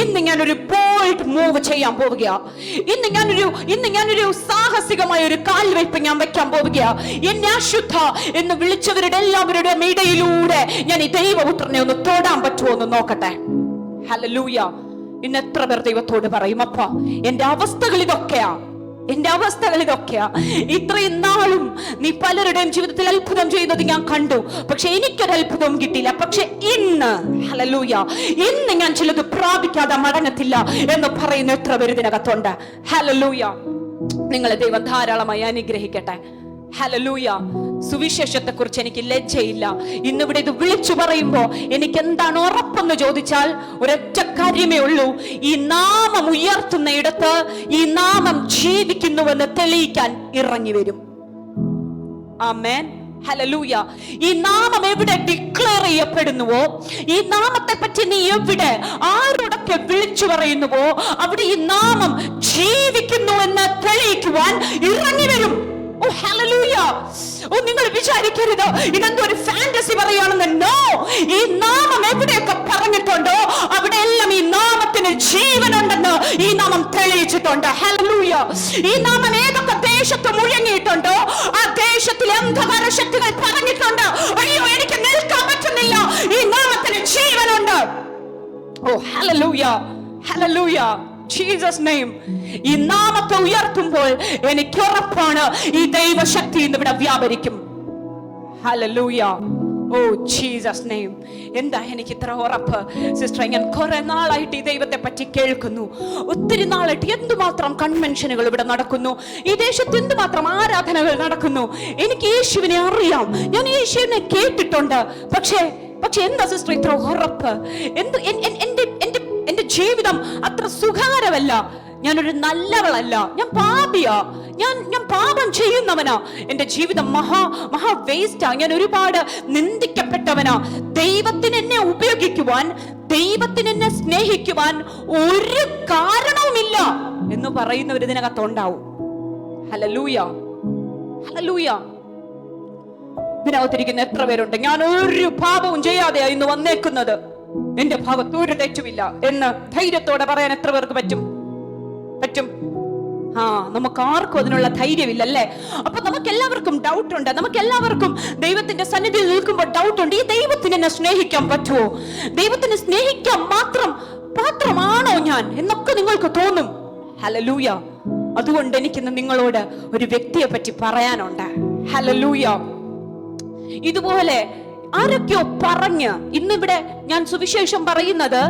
Speaker 1: ഇന്ന് ഞാനൊരു ബോൾഡ് മൂവ് ചെയ്യാൻ പോവുകയാ. ഇന്ന് ഞാനൊരു സാഹസികമായ ഒരു കാൽവയ്പ് ഞാൻ വെക്കാൻ പോവുകയാ. എന്നെ അശുദ്ധ എന്ന് വിളിച്ചവരുടെ എല്ലാവരുടെ ഇടയിലൂടെ ഞാൻ ഈ ദൈവപുത്രനെ ഒന്ന് തൊടാൻ പറ്റുമോ എന്ന് നോക്കട്ടെ. ഹല്ലേലൂയ. ഇന്ന് എത്ര പേർ ദൈവത്തോട് പറയും, അപ്പ എന്റെ അവസ്ഥകൾ ഇതൊക്കെയാ, എന്റെ അവസ്ഥകൾ ഇതൊക്കെയാ. ഇത്രയും നാളും നീ പലരുടെയും ജീവിതത്തിൽ അത്ഭുതം ചെയ്യുന്നത് ഞാൻ കണ്ടു, പക്ഷെ എനിക്കൊരു അത്ഭുതവും കിട്ടിയില്ല. പക്ഷെ ഇന്ന് ഹല്ലേലൂയ, ഇന്ന് ഞാൻ ചിലത് പ്രാപിക്കാതെ മടങ്ങത്തില്ല എന്ന് പറയുന്ന എത്ര പേര് ഇതിനകത്തുണ്ട്. ഹല്ലേലൂയ. നിങ്ങളെ ദൈവം ധാരാളമായി അനുഗ്രഹിക്കട്ടെ. ഹല്ലേലൂയ. സുവിശേഷത്തെ കുറിച്ച് എനിക്ക് ലജ്ജയില്ല. ഇന്നിവിടെ ഇത് വിളിച്ചു പറയുമ്പോ എനിക്ക് എന്താണ് ഉറപ്പെന്ന് ചോദിച്ചാൽ ഒരൊറ്റ കാര്യമേ ഉള്ളൂ. ഈ നാമം ഉയർത്തുന്ന ഇടത്ത് ഈ നാമം ജീവിക്കുന്നുവെന്ന് തെളിയിക്കാൻ ഇറങ്ങി വരും. ആമേൻ. ഹല്ലേലൂയ. ഈ നാമം എവിടെ ഡിക്ലെയർ ചെയ്യപ്പെടുന്നുവോ, ഈ നാമത്തെ പറ്റി നീ എവിടെ ആരോടൊക്കെ വിളിച്ചു പറയുന്നുവോ, അവിടെ ഈ നാമം ജീവിക്കുന്നു എന്ന് തെളിയിക്കുവാൻ ഇറങ്ങി വരും. ഓ ഹല്ലേലൂയ. ഓ, നിങ്ങൾ വിചാരിക്കരുത് ഇതെന്തോ ഒരു ഫാന്റസി പറയുകയാണെന്ന്. നോ, ഈ നാമം എവിടെയൊക്കെ പറഞ്ഞിട്ടുണ്ടോ അവിടെയെല്ലാം ഈ നാമത്തിന് ജീവനുണ്ടെന്ന് ഈ നാമം തെളിയിച്ചിട്ടുണ്ട്. ഹല്ലേലൂയ. ഈ നാമം ഏതൊക്കെ ദേശത്ത് മുഴങ്ങിയിട്ടുണ്ടോ ആ ദേശത്തിലെ അന്ധകാര ശക്തികൾ പറഞ്ഞിട്ടുണ്ട്, അയ്യോ എനിക്ക് നിൽക്കാൻ പറ്റുന്നില്ല, ഈ നാമത്തിന് ജീവനുണ്ട്. ഓ ഹല്ലേലൂയ, ഹല്ലേലൂയ. Jesus name. ഈ നാമത്തെ ഉയർത്തുമ്പോൾ എനിക്ക് ഉറപ്പാണ് ഈ ദൈവശക്തി ഇന്ന് ഇവിടെ വ്യാപരിക്കും. ഹല്ലേലൂയ. Oh Jesus name. എന്താ എനിക്ക് ഇത്ര ഉറപ്പ് സിസ്റ്റർ? ഞാൻ കുറെ നാളായിട്ട് ഈ ദൈവത്തെ പറ്റി കേൾക്കുന്നു. ഒത്തിരി നാളായിട്ട് എന്തുമാത്രം കൺവെൻഷനുകൾ ഇവിടെ നടക്കുന്നു, ഈ ദേശത്ത് എന്തുമാത്രം ആരാധനകൾ നടക്കുന്നു. എനിക്ക് യേശുവിനെ അറിയാം, ഞാൻ യേശുവിനെ കേട്ടിട്ടുണ്ട്. പക്ഷേ എന്താ സിസ്റ്റർ ഇത്ര ഉറപ്പ്? എന്റെ ജീവിതം അത്ര സുഖകരമല്ല. ഞാനൊരു നല്ലവളല്ല, ഞാൻ പാപിയാ, ഞാൻ പാപം ചെയ്യുന്നവനാ. എന്റെ ജീവിതം മഹാ വേസ്റ്റാ, ഞാൻ ഒരുപാട് നിന്ദിക്കപ്പെട്ടവനാ. ദൈവത്തിന് എന്നെ ഉപയോഗിക്കുവാൻ, ദൈവത്തിന് എന്നെ സ്നേഹിക്കുവാൻ ഒരു കാരണവുമില്ല എന്ന് പറയുന്നവർ ഇതിനകത്തുണ്ടാവും. Hallelujah, hallelujah. ഇതിനകത്തിരിക്കുന്ന എത്ര പേരുണ്ട് ഞാൻ ഒരു പാപവും ചെയ്യാതെയാ ഇന്ന് വന്നേക്കുന്നത്, എന്റെ ഭാഗത്ത് ഒരു തെറ്റുമില്ല എന്ന് ധൈര്യത്തോടെ പറയാൻ എത്ര പേർക്ക് പറ്റും? നമുക്ക് ആർക്കും അതിനുള്ള ധൈര്യമില്ലല്ലേ? അപ്പൊ നമുക്ക് എല്ലാവർക്കും ഡൗട്ട് ഉണ്ട്. നമുക്ക് എല്ലാവർക്കും ദൈവത്തിന്റെ സന്നിധിയിൽ നിൽക്കുമ്പോൾ ഡൗട്ട് ഉണ്ട്, ഈ ദൈവത്തിന് എന്നെ സ്നേഹിക്കാൻ പറ്റുമോ? ദൈവത്തിന് സ്നേഹിക്കാൻ മാത്രമാണോ ഞാൻ എന്നൊക്കെ നിങ്ങൾക്ക് തോന്നും. ഹല്ലേലൂയ. അതുകൊണ്ട് എനിക്കിന്ന് നിങ്ങളോട് ഒരു വ്യക്തിയെ പറ്റി പറയാനുണ്ട്. ഹല്ലേലൂയ. ഇതുപോലെ ആരൊക്കെയോ പറഞ്ഞ് ഇന്നിവിടെ ഞാൻ സുവിശേഷം പറയുന്നത്,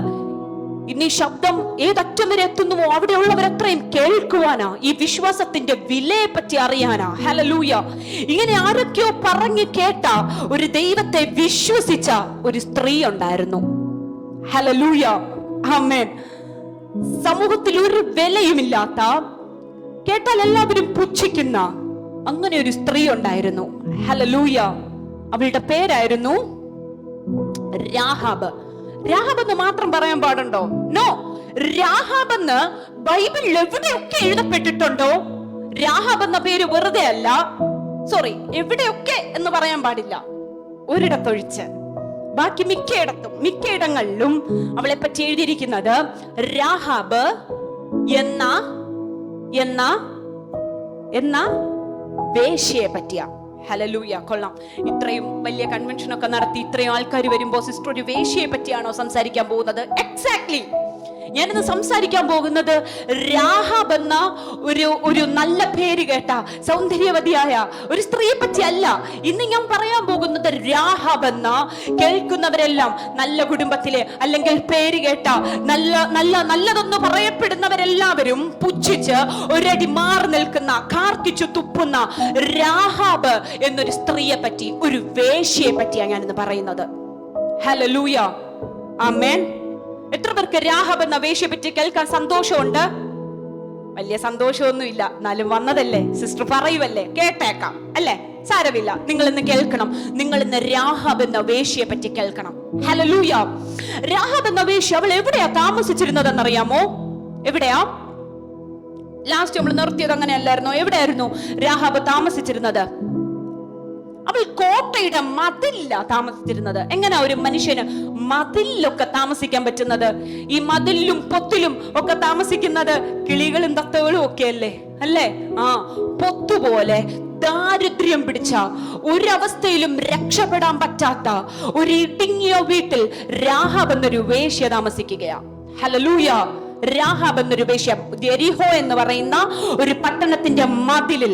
Speaker 1: ഇന്ന് ഈ ശബ്ദം ഏതറ്റം വരെ എത്തുന്നുവോ അവിടെയുള്ളവരത്രയും കേൾക്കുവാനാ, ഈ വിശ്വാസത്തിന്റെ വിലയെ പറ്റി അറിയാനാ. ഹല്ലേലൂയ. ഇങ്ങനെ ആരൊക്കെയോ പറഞ്ഞു കേട്ട ഒരു ദൈവത്തെ വിശ്വസിച്ച ഒരു സ്ത്രീ ഉണ്ടായിരുന്നു. ഹല്ലേലൂയ, ആമേൻ. സമൂഹത്തിൽ ഒരു വിലയുമില്ലാത്ത, കേട്ടാൽ എല്ലാവരും പുച്ഛിക്കുന്ന അങ്ങനെ ഒരു സ്ത്രീ ഉണ്ടായിരുന്നു. ഹല്ലേലൂയ. അവളുടെ പേരായിരുന്നു രാഹാബ്. രാഹാബ് എന്ന് മാത്രം പറയാൻ പാടുണ്ടോ? നോ. രാഹാബ് എന്ന് ബൈബിളിൽ എവിടെയൊക്കെ എഴുതപ്പെട്ടിട്ടുണ്ടോ, രാഹാബ് എന്ന പേര് വെറുതെ അല്ല. സോറി, എവിടെയൊക്കെ എന്ന് പറയാൻ പാടില്ല, ഒരിടത്തൊഴിച്ച് ബാക്കി മിക്കയിടങ്ങളിലും അവളെ പറ്റി എഴുതിയിരിക്കുന്നത് രാഹാബ് എന്ന വേശ്യയെ പറ്റിയാ. ഹല്ലേലൂയ. കൊള്ളാം. ഇത്രയും വലിയ കൺവെൻഷൻ ഒക്കെ നടത്തി ഇത്രയും ആൾക്കാർ വരുമ്പോ സിസ്റ്റർ ഒരു വേശ്യയെ പറ്റിയാണോ സംസാരിക്കാൻ പോകുന്നത്? എക്സാക്ട്ലി. ഞാനിന്ന് സംസാരിക്കാൻ പോകുന്നത് രാഹാബ് എന്ന ഒരു നല്ല പേര് കേട്ട സൗന്ദര്യവതിയായ ഒരു സ്ത്രീയെ പറ്റി അല്ല. ഇന്ന് ഞാൻ പറയാൻ പോകുന്നത് രാഹാബ് എന്ന കേൾക്കുന്നവരെല്ലാം നല്ല കുടുംബത്തിലെ അല്ലെങ്കിൽ പേര് കേട്ട നല്ലതെന്ന് പറയപ്പെടുന്നവരെല്ലാവരും പുച്ഛിച്ച് ഒരടി മാറി നിൽക്കുന്ന, കാർക്കിച്ചു തുപ്പുന്ന രാഹാബ് എന്നൊരു സ്ത്രീയെ പറ്റി, ഒരു വേശ്യയെ പറ്റിയാണ് ഞാനിന്ന് പറയുന്നത്. ഹല്ലേലൂയ, ആമേൻ. എത്ര പേർക്ക് രാഹാബ് എന്ന വേശ്യയെ പറ്റി കേൾക്കാൻ സന്തോഷമുണ്ട്? വലിയ സന്തോഷമൊന്നുമില്ല, എന്നാലും വന്നതല്ലേ സിസ്റ്റർ, പറയുവല്ലേ, കേട്ടേക്കാം അല്ലേ? സാരമില്ല, നിങ്ങൾ ഇന്ന് കേൾക്കണം. നിങ്ങൾ ഇന്ന് രാഹാബ് എന്ന വേശ്യയെ പറ്റി കേൾക്കണം. ഹല്ലേലൂയ. രാഹാബ് എന്ന വേശ്യ അവൾ എവിടെയാ താമസിച്ചിരുന്നതെന്നറിയാമോ? എവിടെയാ? ലാസ്റ്റ് നമ്മൾ നിർത്തിയത് അങ്ങനെയല്ലായിരുന്നോ? എവിടെയായിരുന്നു രാഹാബ് താമസിച്ചിരുന്നത്? അവൾ കോട്ടയുടെ മതിലില്ല താമസിച്ചിരുന്നത്. എങ്ങനെ ഒരു മനുഷ്യന് മതിലിലൊക്കെ താമസിക്കാൻ പറ്റുന്നത്? ഈ മതിലിലും പൊത്തിലും ഒക്കെ താമസിക്കുന്നത് കിളികളും തത്തകളും ഒക്കെ അല്ലേ? പൊത്തുപോലെ ദാരിദ്ര്യം പിടിച്ച, ഒരവസ്ഥയിലും രക്ഷപ്പെടാൻ പറ്റാത്ത ഒരു ഇടുങ്ങിയ വീട്ടിൽ രാഹാബ് എന്നൊരു വേശ്യ താമസിക്കുകയാ. ഹല്ലേലൂയ. രാഹാബ് എന്നൊരു വേശ്യ, യെരിഹോ എന്ന് പറയുന്ന ഒരു പട്ടണത്തിന്റെ മതിലിൽ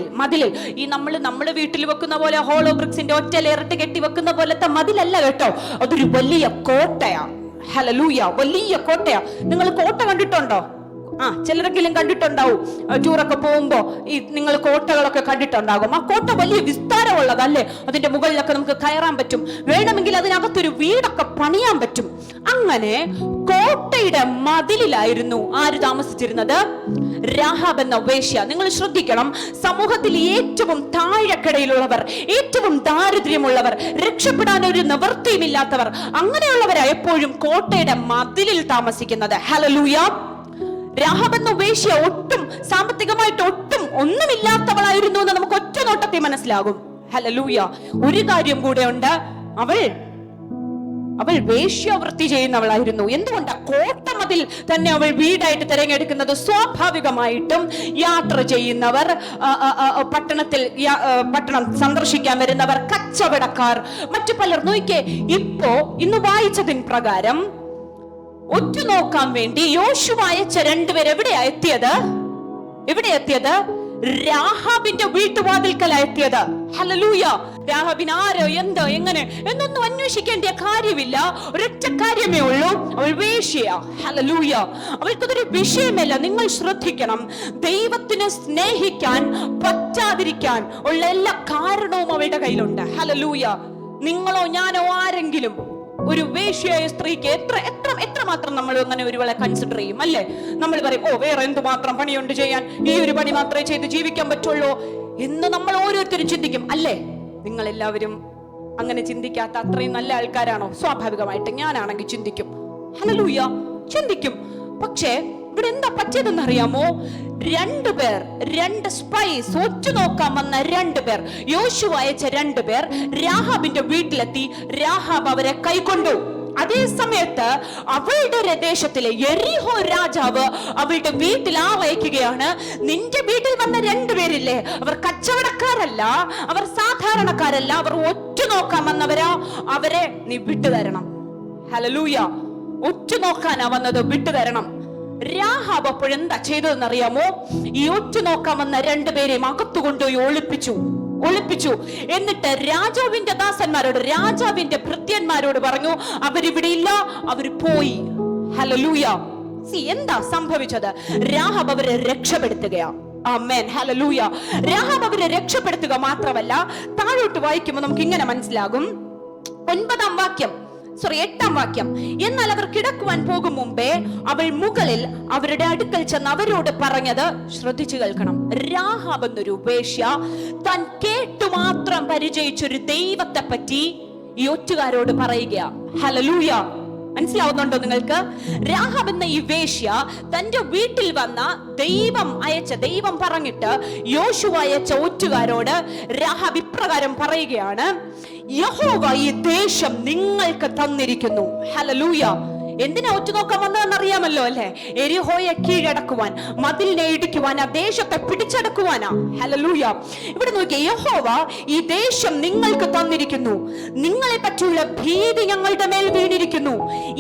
Speaker 1: ഈ നമ്മള് വീട്ടിൽ വെക്കുന്ന പോലെ ഹോളോ ബ്രിക്സിന്റെ ഒറ്റ ലെയറിട്ട് കെട്ടി വെക്കുന്ന പോലത്തെ മതിലല്ല കേട്ടോ, അതൊരു വലിയ കോട്ടയാ. ഹല്ലേലൂയ, വലിയ കോട്ടയാ. നിങ്ങൾ കോട്ട കണ്ടിട്ടുണ്ടോ? ചിലരെങ്കിലും കണ്ടിട്ടുണ്ടാവും. ടൂറൊക്കെ പോകുമ്പോ നിങ്ങൾ കോട്ടകളൊക്കെ കണ്ടിട്ടുണ്ടാകും. ആ കോട്ട വലിയ വിസ്താരമുള്ളതല്ലേ, അതിന്റെ മുകളിലൊക്കെ നമുക്ക് കയറാൻ പറ്റും, വേണമെങ്കിൽ അതിനകത്തൊരു വീടൊക്കെ പണിയാൻ പറ്റും. അങ്ങനെ കോട്ടയുടെ മതിലിലായിരുന്നു ആര് താമസിച്ചിരുന്നത്? രാഹാബ് എന്ന വേശ്യ. നിങ്ങൾ ശ്രദ്ധിക്കണം, സമൂഹത്തിൽ ഏറ്റവും താഴെക്കിടയിലുള്ളവർ, ഏറ്റവും ദാരിദ്ര്യമുള്ളവർ, രക്ഷപ്പെടാൻ ഒരു നിവൃത്തിയുമില്ലാത്തവർ, അങ്ങനെയുള്ളവരാ എപ്പോഴും കോട്ടയുടെ മതിലിൽ താമസിക്കുന്നത്. ഹല്ലേലൂയ. രാഹാബ് എന്ന വേശ്യ ഒട്ടും സാമ്പത്തികമായിട്ട് ഒന്നുമില്ലാത്തവളായിരുന്നു എന്ന് നമുക്ക് ഒറ്റ നോട്ടത്തിൽ മനസ്സിലാകും. ഹല്ലേലൂയ. ഒരു കാര്യം കൂടെ ഉണ്ട്, അവൾ വേശ്യാവൃത്തി ചെയ്യുന്നവളായിരുന്നു. എന്തുകൊണ്ടാ? കോട്ടമതിൽ തന്നെ അവൾ വീടായിട്ട് തിരഞ്ഞെടുക്കുന്നത്. സ്വാഭാവികമായിട്ടും യാത്ര ചെയ്യുന്നവർ, പട്ടണം സന്ദർശിക്കാൻ വരുന്നവർ, കച്ചവടക്കാർ, മറ്റു പലർ. നോക്കിയേ, ഇന്ന് വായിച്ചതിൻ പ്രകാരം ഒറ്റുനോക്കാൻ വേണ്ടി യോശുവ അയച്ച രണ്ടുപേർ എവിടെയാ എത്തിയത്? രാഹാബിന്റെ വീട്ടുവാതിൽക്കലാ എത്തിയത്. ഹല്ലേലൂയ. രാഹാബിന് ആരോ എന്തോ എങ്ങനെ എന്നൊന്നും അന്വേഷിക്കേണ്ട കാര്യമില്ല. ഒരൊറ്റ കാര്യമേ ഉള്ളൂ, അവൾ വേശ്യയാ. ഹല്ലേലൂയ. അവൾക്കതൊരു വിഷയമല്ല. നിങ്ങൾ ശ്രദ്ധിക്കണം, ദൈവത്തിനെ സ്നേഹിക്കാൻ പറ്റാതിരിക്കാൻ ഉള്ള എല്ലാ കാരണവും അവളുടെ കയ്യിലുണ്ട്. ഹല്ലേലൂയ. നിങ്ങളോ ഞാനോ ആരെങ്കിലും ഒരു വേശ്യയായ സ്ത്രീക്ക് എത്രമാത്രം നമ്മൾ അങ്ങനെ ഒരുവളെ കൺസിഡർ ചെയ്യും, അല്ലേ? നമ്മൾ പറയും, വേറെ എന്തുമാത്രം പണിയുണ്ട് ചെയ്യാൻ, ഈ ഒരു പണി മാത്രമേ ചെയ്ത് ജീവിക്കാൻ പറ്റുള്ളൂ എന്ന് നമ്മൾ ഓരോരുത്തരും ചിന്തിക്കും, അല്ലേ? നിങ്ങൾ എല്ലാവരും അങ്ങനെ ചിന്തിക്കാത്ത അത്രയും നല്ല ആൾക്കാരാണോ? സ്വാഭാവികമായിട്ട് ഞാനാണെങ്കിൽ ചിന്തിക്കും. ഹല്ലേലൂയ, ചിന്തിക്കും. പക്ഷേ ഇവിടെ എന്താ പറ്റിയതെന്ന് അറിയാമോ? രണ്ട് സ്പൈസ് ഒറ്റുനോക്കാൻ വന്ന രണ്ടുപേർ, യോശുവ അയച്ച രണ്ടുപേർ രാഹാബിന്റെ വീട്ടിലെത്തി. രാഹാബ് അവരെ കൈക്കൊണ്ടു. അതേ സമയത്ത് അവളുടെ ദേശത്തിലെ യെരിഹോ രാജാവ് അവളുടെ വീട്ടിൽ ആവയ്ക്കുകയാണ്. നിന്റെ വീട്ടിൽ വന്ന രണ്ടുപേരില്ലേ, അവർ കച്ചവടക്കാരല്ല, അവർ സാധാരണക്കാരല്ല, അവർ ഒറ്റുനോക്കാൻ വന്നവരാ, അവരെ നീ വിട്ടുതരണം. ഹല്ലേലൂയ. ഒറ്റുനോക്കാനാ വന്നത്, വിട്ടുതരണം. രാഹാബ് അപ്പോഴെന്താ ചെയ്തതെന്നറിയാമോ? ഈ ഒറ്റുനോക്കാൻ വന്ന രണ്ടുപേരെയും അകത്തുകൊണ്ടുപോയി ഒളിപ്പിച്ചു. എന്നിട്ട് രാജാവിന്റെ ദാസന്മാരോട്, രാജാവിന്റെ ഭൃത്യന്മാരോട് പറഞ്ഞു, അവരിവിടെ ഇല്ല, അവര് പോയി. ഹല്ലേലൂയ. എന്താ സംഭവിച്ചത്? രാഹാബ് അവരെ രക്ഷപ്പെടുത്തുകയാ. ആമേൻ. ഹല്ലേലൂയ. രാഹാബ് അവരെ രക്ഷപ്പെടുത്തുക മാത്രമല്ല, താഴോട്ട് വായിക്കുമ്പോൾ നമുക്ക് ഇങ്ങനെ മനസ്സിലാകും. 8-ാം വാക്യം. എന്നാൽ അവർ കിടക്കുവാൻ പോകും മുമ്പേ അവൾ മുകളിൽ അവരുടെ അടുക്കൽ ചെന്ന് അവരോട് പറഞ്ഞത്, ശ്രദ്ധിച്ചു കേൾക്കണം. രാഹാബ് എന്നൊരു വേശ്യ താൻ കേട്ടുമാത്രം പരിചയിച്ചൊരു ദൈവത്തെ പറ്റി ഈ ഒറ്റുകാരോട് പറയുക. ഹല്ലേലൂയ. മനസ്സിലാവുന്നുണ്ടോ നിങ്ങൾക്ക്? രാഹാബ് എന്ന ഈ വേശ്യ തന്റെ വീട്ടിൽ വന്ന ദൈവം പറഞ്ഞിട്ട് യോശുവ അയച്ച ഒറ്റുകാരോട് രാഹാബ് ഇപ്രകാരം പറയുകയാണ്, യഹോവ ഈ ദേശം നിങ്ങൾക്ക് തന്നിരിക്കുന്നു. ഹല്ലേലൂയ. എന്തിനാ ഒറ്റുനോക്കാൻ വന്നതെന്ന് അറിയാമല്ലോ, അല്ലെ? യെരിഹോയെ കീഴടക്കുവാൻ, മതിലിനെ ഇടിക്കുവാൻ, ആ ദേശത്തെ പിടിച്ചടക്കുവാനാ. ഹല്ലേലൂയ. ഇവിടെ നോക്കിയേ, യഹോവ ഈ ദേശം നിങ്ങൾക്ക് തന്നിരിക്കുന്നു, നിങ്ങളെ പറ്റിയുള്ള ഭീതി ഞങ്ങളുടെ മേൽ വീണിരിക്കുന്നു,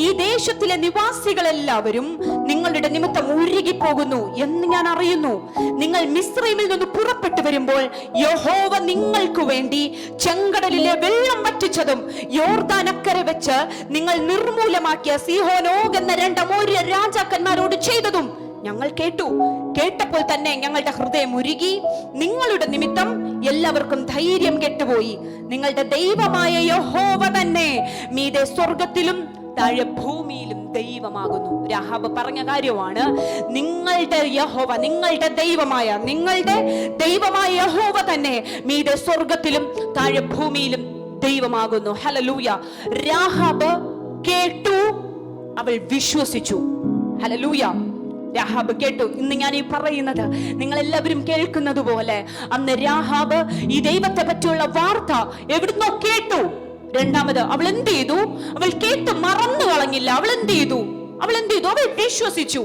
Speaker 1: ഈ ദേശത്തിലെ നിവാസികളെല്ലാവരും നിങ്ങളുടെ നിമിത്തം ഒഴുകിപ്പോകുന്നു എന്ന് ഞാൻ അറിയുന്നു. നിങ്ങൾ മിസ്രയീമിൽ നിന്ന് പുറപ്പെട്ടു വരുമ്പോൾ യഹോവ നിങ്ങൾക്ക് വേണ്ടി ചെങ്കടലിലെ വെള്ളം വറ്റിച്ചതും യോർദാൻ അക്കരെ വെച്ച് നിങ്ങൾ നിർമൂലമാക്കിയ സീഹോനോഗ് എന്ന 2 അമോര്യ രാജാക്കന്മാരോട് ചെയ്തതും ഞങ്ങൾ കേട്ടപ്പോൾ തന്നെ ഞങ്ങളുടെ ഹൃദയം ഉരുകി. നിങ്ങളുടെ നിമിത്തം എല്ലാവർക്കും ധൈര്യം കെട്ടുപോയി. നിങ്ങളുടെ ദൈവമായ യഹോവ തന്നെ മീതെ സ്വർഗത്തിലും താഴെ ഭൂമിയിലും ദൈവമാകുന്നു. രാഹാബ് പറഞ്ഞ കാര്യമാണ്, നിങ്ങളുടെ യഹോവ, നിങ്ങളുടെ ദൈവമായ യഹോവ തന്നെ മീതെ സ്വർഗത്തിലും താഴെ ഭൂമിയിലും ദൈവമാകുന്നു. ഹല്ലേലൂയ. രാഹാബ് കേട്ടു, അവൾ വിശ്വസിച്ചു. ഹല്ലേലൂയ. രാഹാബ് കേട്ടു. ഇന്ന് ഞാൻ ഈ പറയുന്നത് നിങ്ങൾ എല്ലാവരും കേൾക്കുന്നത് പോലെ അന്ന് രാഹാബ് ഈ ദൈവത്തെ പറ്റിയുള്ള വാർത്ത എവിടുന്നോ കേട്ടു. രണ്ടാമത് അവൾ എന്ത് ചെയ്തു? അവൾ കേട്ട് മറന്നു കളഞ്ഞില്ല. അവൾ എന്ത് ചെയ്തു? അവൾ വിശ്വസിച്ചു.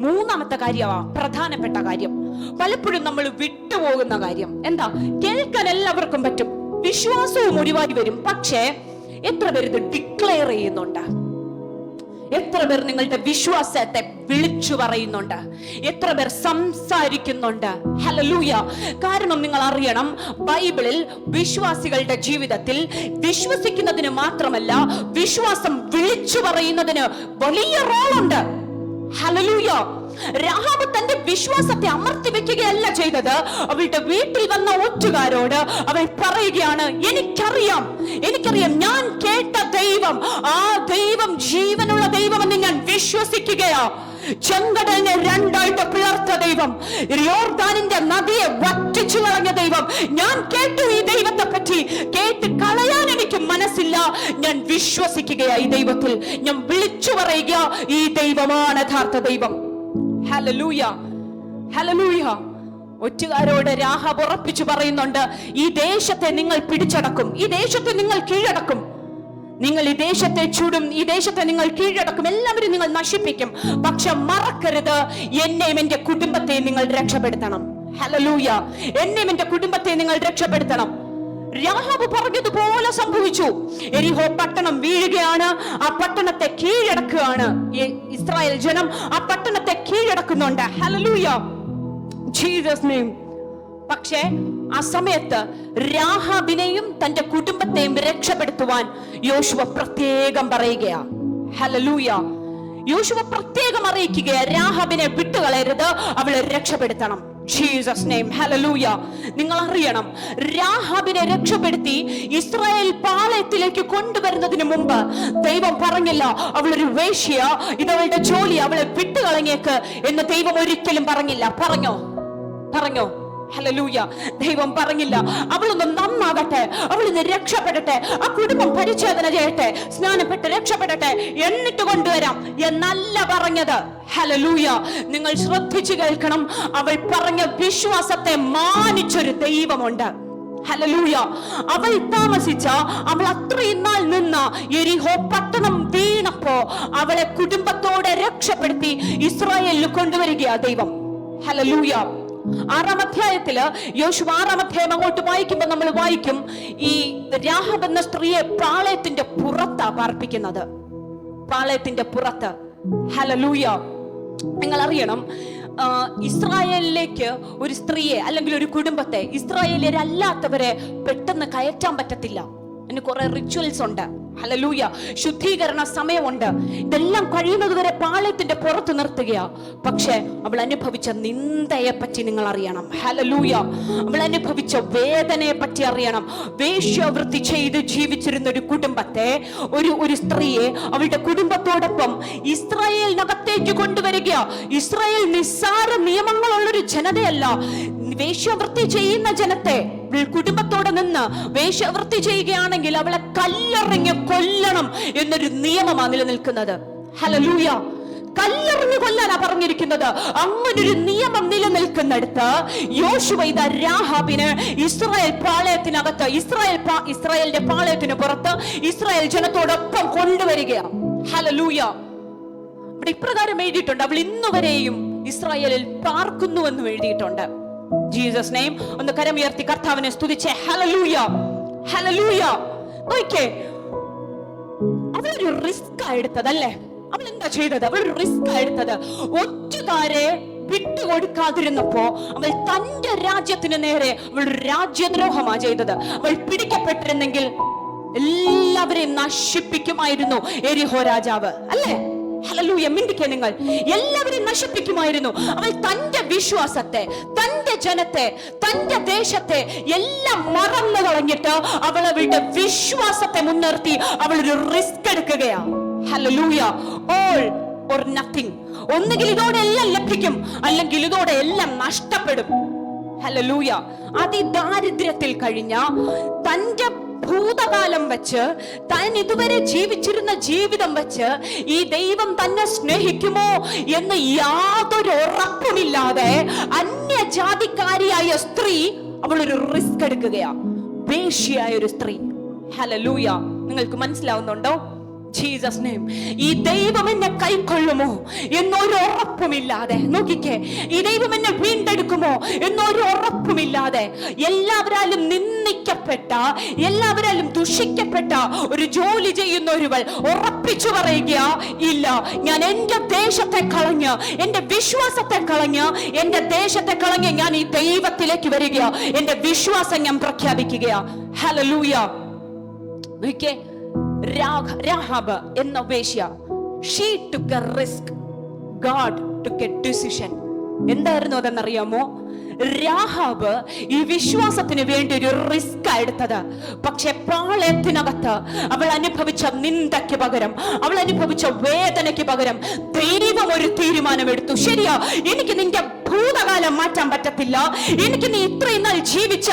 Speaker 1: മൂന്നാമത്തെ കാര്യമാ പ്രധാനപ്പെട്ട കാര്യം. പലപ്പോഴും നമ്മൾ വിട്ടുപോകുന്ന കാര്യം എന്താ? കേൾക്കാൻ എല്ലാവർക്കും പറ്റും, വിശ്വാസവും ഒഴിവായി വരും. പക്ഷേ എത്ര പേര് ഇത് ഡിക്ലെയർ ചെയ്യുന്നുണ്ട്? എത്ര പേർ നിങ്ങളുടെ വിശ്വാസത്തെ വിളിച്ചു പറയുന്നുണ്ട്? എത്ര പേർ സംസാരിക്കുന്നുണ്ട്? ഹല്ലേലൂയ. കാരണം നിങ്ങൾ അറിയണം, ബൈബിളിൽ വിശ്വാസികളുടെ ജീവിതത്തിൽ വിശ്വസിക്കുന്നതിന് മാത്രമല്ല, വിശ്വാസം വിളിച്ചു പറയുന്നതിന് വലിയ റോളുണ്ട്. ഹല്ലേലൂയ. രാഹാബ് തന്റെ വിശ്വാസത്തെ അമർത്തി വെക്കുകയല്ല ചെയ്തത്. അവളുടെ വീട്ടിൽ വന്ന ഒറ്റുകാരോട് അവൾ പറയുകയാണ്, എനിക്കറിയാം ഞാൻ കേട്ട ദൈവം, ആ ദൈവം ജീവനുള്ള ദൈവമെന്ന് ഞാൻ വിശ്വസിക്കുകയാ. ചെങ്കടലിനെ രണ്ടായിട്ട് പിളർത്ത ദൈവം, യോർദാനിന്റെ നദിയെ വറ്റിച്ചു കളഞ്ഞ ദൈവം, ഞാൻ കേട്ടു ഈ ദൈവത്തെ പറ്റി. കേട്ട് കളയാൻ എനിക്ക് മനസ്സില്ല. ഞാൻ വിശ്വസിക്കുകയാ ഈ ദൈവത്തിൽ. ഞാൻ വിളിച്ചു പറയുക, ഈ ദൈവമാണ് യഥാർത്ഥ ദൈവം. Hallelujah, hallelujah. ഒറ്റുകാരോട് രാഹാബ് ഉറപ്പിച്ചു പറയുന്നുണ്ട്, ഈ ദേശത്തെ നിങ്ങൾ പിടിച്ചടക്കും, ഈ ദേശത്തെ നിങ്ങൾ കീഴടക്കും, നിങ്ങൾ ഈ ദേശത്തെ ചൂടും, ഈ ദേശത്തെ നിങ്ങൾ കീഴടക്കും, എല്ലാവരും നിങ്ങൾ നശിപ്പിക്കും. പക്ഷെ മറക്കരുത്, എന്നെയും എന്റെ കുടുംബത്തെയും നിങ്ങൾ രക്ഷപ്പെടുത്തണം. ഹല്ലേലൂയ. എന്നെയും എന്റെ കുടുംബത്തെ നിങ്ങൾ രക്ഷപ്പെടുത്തണം. രാഹാബ് പറഞ്ഞതുപോലെ സംഭവിച്ചു. എരിഹോ പട്ടണം വീഴുകയാണ്, ആ പട്ടണത്തെ കീഴടക്കുകയാണ്. ഇസ്രായേൽ ജനം ആ പട്ടണത്തെ കീഴടക്കുന്നുണ്ട്. Hallelujah, Jesus name. പക്ഷേ ആ സമയത്ത് രാഹാബിനെയും തന്റെ കുടുംബത്തെയും രക്ഷപ്പെടുത്തുവാൻ യോശുവ പ്രത്യേകം പറയുകയാ. ഹല്ലേലൂയ. യോശുവ പ്രത്യേകം അറിയിക്കുകയാ, രാഹാബിനെ വിട്ടുകളയരുത്, അവളെ രക്ഷപ്പെടുത്തണം. Jesus name. ഹല്ലേലൂയ. നിങ്ങൾ അറിയണം, രാഹാബിനെ രക്ഷപ്പെടുത്തി ഇസ്രായേൽ പാളയത്തിലേക്ക് കൊണ്ടുവരുന്നതിന് മുമ്പ് ദൈവം പറഞ്ഞില്ല, അവളൊരു വേശ്യ, ഇതവളുടെ ജോലി, അവളെ വിട്ടുകളഞ്ഞേക്ക് എന്ന് ദൈവം ഒരിക്കലും പറഞ്ഞില്ല. പറഞ്ഞോ? ഹല്ലേലൂയ. ദൈവം പറഞ്ഞില്ല, അവളൊന്ന് നന്നാകട്ടെ, അവളിന്ന് രക്ഷപ്പെടട്ടെ, ആ കുടുംബം പരിച്ഛേദന ചെയ്യട്ടെ, സ്നാനപ്പെട്ട് രക്ഷപ്പെടട്ടെ, എന്നിട്ട് കൊണ്ടുവരാം എന്നല്ല പറഞ്ഞത്. ഹല്ലേലൂയ. നിങ്ങൾ ശ്രദ്ധിച്ചു കേൾക്കണം. അവൾ പറഞ്ഞ വിശ്വാസത്തെ മാനിച്ചൊരു ദൈവമുണ്ട്. ഹല്ലേലൂയ. അവൾ താമസിച്ച, അവൾ അത്രയും നാൾ നിന്ന യെരിഹോ പട്ടണം വീണപ്പോ അവളെ കുടുംബത്തോടെ രക്ഷപ്പെടുത്തി ഇസ്രായേലിൽ കൊണ്ടുവരികയാ ദൈവം. ഹല്ലേലൂയ. 6-ാം അധ്യായത്തില്, യോശുവ 6-ാം അധ്യായം അങ്ങോട്ട് വായിക്കുമ്പോൾ നമ്മൾ വായിക്കും, ഈ രാഹാബ് എന്ന സ്ത്രീയെ പാളയത്തിന്റെ പുറത്താ പാർപ്പിക്കുന്നത്. പാളയത്തിന്റെ പുറത്ത്. ഹല്ലേലൂയ. നിങ്ങൾ അറിയണം, ഇസ്രായേലിലേക്ക് ഒരു സ്ത്രീയെ അല്ലെങ്കിൽ ഒരു കുടുംബത്തെ, ഇസ്രായേലിയരല്ലാത്തവരെ പെട്ടെന്ന് കയറ്റാൻ പറ്റത്തില്ല. അതിന് കുറെ റിച്വൽസ് ഉണ്ട്. ഹല്ലേലൂയ. ശുദ്ധീകരണ സമയമുണ്ട്. ഇതെല്ലാം കഴിയുന്നത് വരെ പാളയത്തിന്റെ പുറത്ത് നിർത്തുകയാ. പക്ഷെ അവൾ അനുഭവിച്ച നിന്ദയെ പറ്റി നിങ്ങൾ അറിയണം. ഹല്ലേലൂയ. അവൾ അനുഭവിച്ച വേദനയെ പറ്റി അറിയണം. വേശ്യാവൃത്തി ചെയ്ത് ജീവിച്ചിരുന്ന ഒരു കുടുംബത്തെ, ഒരു സ്ത്രീയെ അവളുടെ കുടുംബത്തോടൊപ്പം ഇസ്രായേലിനകത്തേക്ക് കൊണ്ടുവരിക. ഇസ്രായേൽ നിസ്സാര നിയമങ്ങളുള്ളൊരു ജനതയല്ല. വേശ്യാവൃത്തി ചെയ്യുന്ന ജനത്തെ കുടുംബത്തോടെ നിന്ന് വേശ്യാവൃത്തി ചെയ്യുകയാണെങ്കിൽ അവളെ കല്ലെറിഞ്ഞ് കൊല്ലണം എന്നൊരു നിയമമാണ് നിലനിൽക്കുന്നത്. ഹല്ലേലൂയ. കല്ലെറിഞ്ഞ് കൊല്ലാനാ പറഞ്ഞിരിക്കുന്നത്. അങ്ങനൊരു നിയമം നിലനിൽക്കുന്നിടത്ത് യോശുവ ഇതാ രാഹാബിന് ഇസ്രായേൽ പാളയത്തിനകത്ത്, ഇസ്രായേലിന്റെ പാളയത്തിന് പുറത്ത് ഇസ്രായേൽ ജനത്തോടൊപ്പം കൊണ്ടുവരികയാണ്. ഹല്ലേലൂയ. ഇവിടെ ഇപ്രകാരം എഴുതിയിട്ടുണ്ട്, അവൾ ഇന്നുവരെയും ഇസ്രായേലിൽ പാർക്കുന്നുവെന്നും എഴുതിയിട്ടുണ്ട്. Jesus name. ഒന്ന് കരമുയർത്തി കർത്താവിനെ സ്തുതിച്ചേ. Hallelujah, hallelujah. നോക്കിക്കേ, അവളൊരു റിസ്ക് എടുത്തതല്ലേ? അവൾ എന്താ ചെയ്തത്? അവളൊരു റിസ്ക് എടുത്തത്. ഒറ്റുകാരെ വിട്ടുകൊടുക്കാതിരുന്നപ്പോ അവൾ തന്റെ രാജ്യത്തിന് നേരെ അവൾ രാജ്യദ്രോഹമാ ചെയ്തത്. അവൾ പിടിക്കപ്പെട്ടിരുന്നെങ്കിൽ എല്ലാവരെയും നശിപ്പിക്കുമായിരുന്നു യെരിഹോ രാജാവ്, അല്ലേ? ഹല്ലേലൂയ. മിണ്ടിക്കേ നിങ്ങൾ. എല്ലാവരെയും നശിപ്പിക്കുമായിരുന്നു. അവൾ തന്റെ വിശ്വാസത്തെ, തന്റെ ജനത്തെ, തന്റെ ദേശത്തെ എല്ലാം മറന്നു കളഞ്ഞിട്ട് അവൾ അവളുടെ വിശ്വാസത്തെ മുൻനിർത്തി അവൾ ഒരു റിസ്ക് എടുക്കുകയാ. ഹല്ലേലൂയ. All or nothing. ഒന്നുകിൽ ഇതോടെ എല്ലാം ലഭിക്കും, അല്ലെങ്കിൽ ഇതോടെ എല്ലാം നഷ്ടപ്പെടും. ഹല്ലേലൂയ. അതിദാരിദ്ര്യത്തിൽ കഴിഞ്ഞ തന്റെ ഭൂതകാലം വെച്ച്, താൻ ഇതുവരെ ജീവിച്ചിരുന്ന ജീവിതം വെച്ച് ഈ ദൈവം തന്നെ സ്നേഹിക്കുമോ എന്ന് യാതൊരു ഉറപ്പുമില്ലാതെ അന്യജാതിക്കാരിയായ സ്ത്രീ അവളൊരു റിസ്ക് എടുക്കുകയാ. വേശ്യയായ ഒരു സ്ത്രീ. ഹല്ലേലൂയ. നിങ്ങൾക്ക് മനസ്സിലാവുന്നുണ്ടോ? Jesus name. ഈ ദൈവം എന്നെ കൈക്കൊള്ളുമോ എന്നൊരു ഉറപ്പുമില്ലാതെ, നോക്കിക്കേ, ഈ ദൈവം എന്നെ വീണ്ടെടുക്കുമോ എന്നൊരു ഉറപ്പുമില്ലാതെ, എല്ലാവരാലും നിന്ദിക്കപ്പെട്ട, എല്ലാവരാലും ദുഷിക്കപ്പെട്ട ഒരു ജോലി ചെയ്യുന്ന ഒരുവൾ ഉറപ്പിച്ചു പറയുക, ഇല്ല, ഞാൻ എന്റെ ദേശത്തെ കളഞ്ഞ്, എന്റെ വിശ്വാസത്തെ കളഞ്ഞ്, എന്റെ ദേശത്തെ കളഞ്ഞ് ഞാൻ ഈ ദൈവത്തിലേക്ക് വരിക, എന്റെ വിശ്വാസം ഞാൻ പ്രഖ്യാപിക്കുക. ഹല്ലേലൂയ. നോക്കിയേ, രാഹാബ് എന്ന വേശ്യ, she took a risk, God took a decision. എന്തായിരുന്നു അതെന്നറിയാമോ? രാഹാബ് ഈ വിശ്വാസത്തിന് വേണ്ടി ഒരു റിസ്ക് എടുത്തത്. പക്ഷെ പാളയത്തിനകത്ത് അവൾ അനുഭവിച്ച നിന്ദയ്ക്ക് പകരം, അവൾ അനുഭവിച്ച വേദനയ്ക്ക് പകരം ദൈവം ഒരു തീരുമാനമെടുത്തു. ശരിയാ, എനിക്ക് നിന്റെ ഭൂതകാലം മാറ്റാൻ പറ്റത്തില്ല, എനിക്ക് നീ ഇത്രയും നാൾ ജീവിച്ച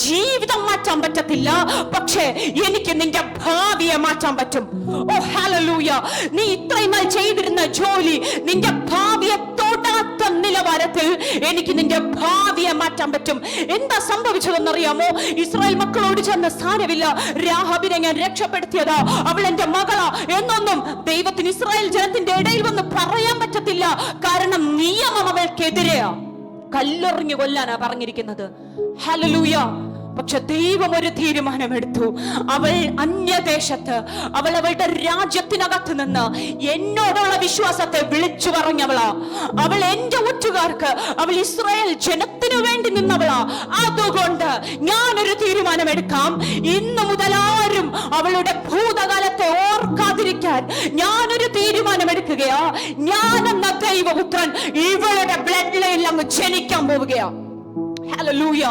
Speaker 1: ജീവിതം മാറ്റാൻ പറ്റത്തില്ല, പക്ഷേ എനിക്ക് നിന്റെ ഭാവിയെ മാറ്റാൻ പറ്റും. ഓ ഹല്ലേലൂയ. നീ ഇത്രയും നാൾ ചെയ്തിരുന്ന ജോലി, നിന്റെ ഭാവിയെ തൊടാത്ത നിലവാരത്തിൽ എനിക്ക് നിന്റെ ഭാവിയെ മാറ്റാൻ പറ്റും. എന്താ സംഭവിച്ചതെന്നറിയാമോ? ഇസ്രായേൽ മക്കളോട് ചെന്ന സ്ഥാനമില്ല, രാഹാബിനെ ഞാൻ രക്ഷപ്പെടുത്തിയതാ, അവൾ എന്റെ മകളാ എന്നൊന്നും ദൈവത്തിന് ഇസ്രായേൽ ജനത്തിന്റെ ഇടയിൽ വന്ന് പറയാൻ പറ്റത്തില്ല. കാരണം നിയമം അവൾക്കെതിരെയാ, കല്ലെറിഞ്ഞു കൊല്ലാനാ പറഞ്ഞിരിക്കുന്നത്. ഹല്ലേലൂയ. പക്ഷെ ദൈവം ഒരു തീരുമാനമെടുത്തു. അവൾ അന്യദേശത്ത്, അവൾ അവളുടെ രാജ്യത്തിനകത്ത് നിന്ന് എന്നോടുള്ള വിശ്വാസത്തെ വിളിച്ചു പറഞ്ഞവളാ. അവൾ എന്റെ ഒറ്റുകാർക്ക്, അവൾ ഇസ്രായേൽ ജനത്തിനു വേണ്ടി നിന്നവളാ. അതുകൊണ്ട് ഞാനൊരു തീരുമാനമെടുക്കാം, ഇന്നു മുതൽ ആരും അവളുടെ ഭൂതകാലത്തെ ഓർക്കാതിരിക്കാൻ ഞാനൊരു തീരുമാനമെടുക്കുകയാ. ഞാൻ എന്ന ദൈവപുത്രൻ ഇവളുടെ ബ്ലഡ് ലൈനിൽ അങ്ങ് ജനിക്കാൻ പോവുകയാ. ഹല്ലേലൂയ.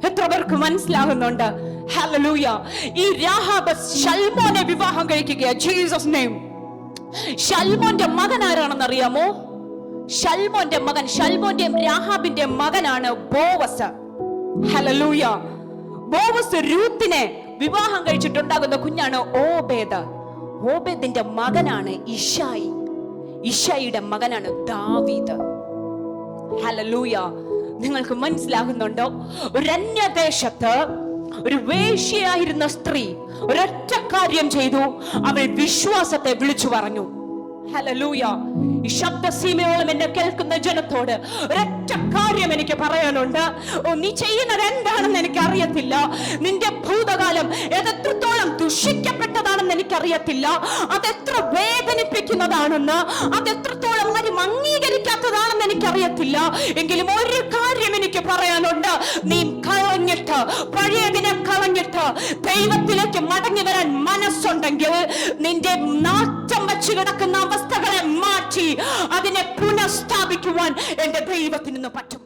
Speaker 1: എത്ര പേർക്ക് മനസ്സിലാകുന്നുണ്ട്? ഹല്ലേലൂയ. ഈ രാഹാബ് ശൽമോനെ വിവാഹം കഴിക്കുക. Jesus name. ശൽമോന്റെ മകൻ ആരാണെന്ന് അറിയാമോ? ശൽമോന്റെ മകൻ, ശൽമോന്റെയും രാഹാബിന്റെ മകനാണ് ബോവസ്. ഹല്ലേലൂയ. ബോവസ് രൂത്തിനെ വിവാഹം കഴിച്ചിട്ടുണ്ടാകുന്ന കുഞ്ഞാണ് ഓബേദ്. ഓബേദിന്റെ മകനാണ് ഇശായി. ഇശായിയുടെ മകനാണ് ദാവീദ്. ഹല്ലേലൂയ. നിങ്ങൾക്ക് മനസ്സിലാകുന്നുണ്ടോ? ഒരു അന്യദേശത്ത് ഒരു വേശ്യയായിരുന്ന സ്ത്രീ ഒരൊറ്റ കാര്യം ചെയ്തു, അവൾ വിശ്വാസത്തെ വിളിച്ചു പറഞ്ഞു. ഹല്ലേലൂയ. ഈ ശബ്ദസീമയോളം എന്നെ കേൾക്കുന്ന ജനത്തോട് ഒരൊറ്റ കാര്യം എനിക്ക് പറയാനുണ്ട്. നീ ചെയ്യുന്നത് എന്താണെന്ന് എനിക്ക് അറിയത്തില്ല, നിന്റെ ഭൂതകാലം എത്രത്തോളം ദുഷിക്കപ്പെട്ടതാണെന്ന് എനിക്കറിയത്തില്ല, അതെത്ര വേദനിപ്പിക്കുന്നതാണെന്ന്, അതെത്രത്തോളം ആരും അംഗീകരിക്കാത്തതാണെന്ന് എനിക്കറിയത്തില്ല. എങ്കിലും ഒരു കാര്യം എനിക്ക് പറയാനുണ്ട്, നീ കളഞ്ഞിട്ട്, പഴയതിനെ കളഞ്ഞിട്ട് ദൈവത്തിലേക്ക് മടങ്ങി വരാൻ മനസ്സുണ്ടെങ്കിൽ നിന്റെ നാറ്റം വെച്ച് കിടക്കുന്ന അവസ്ഥകളെ മാറ്റി അതിനെ പുനഃസ്ഥാപിക്കുവാൻ എന്റെ ദൈവത്തിന് പറ്റും.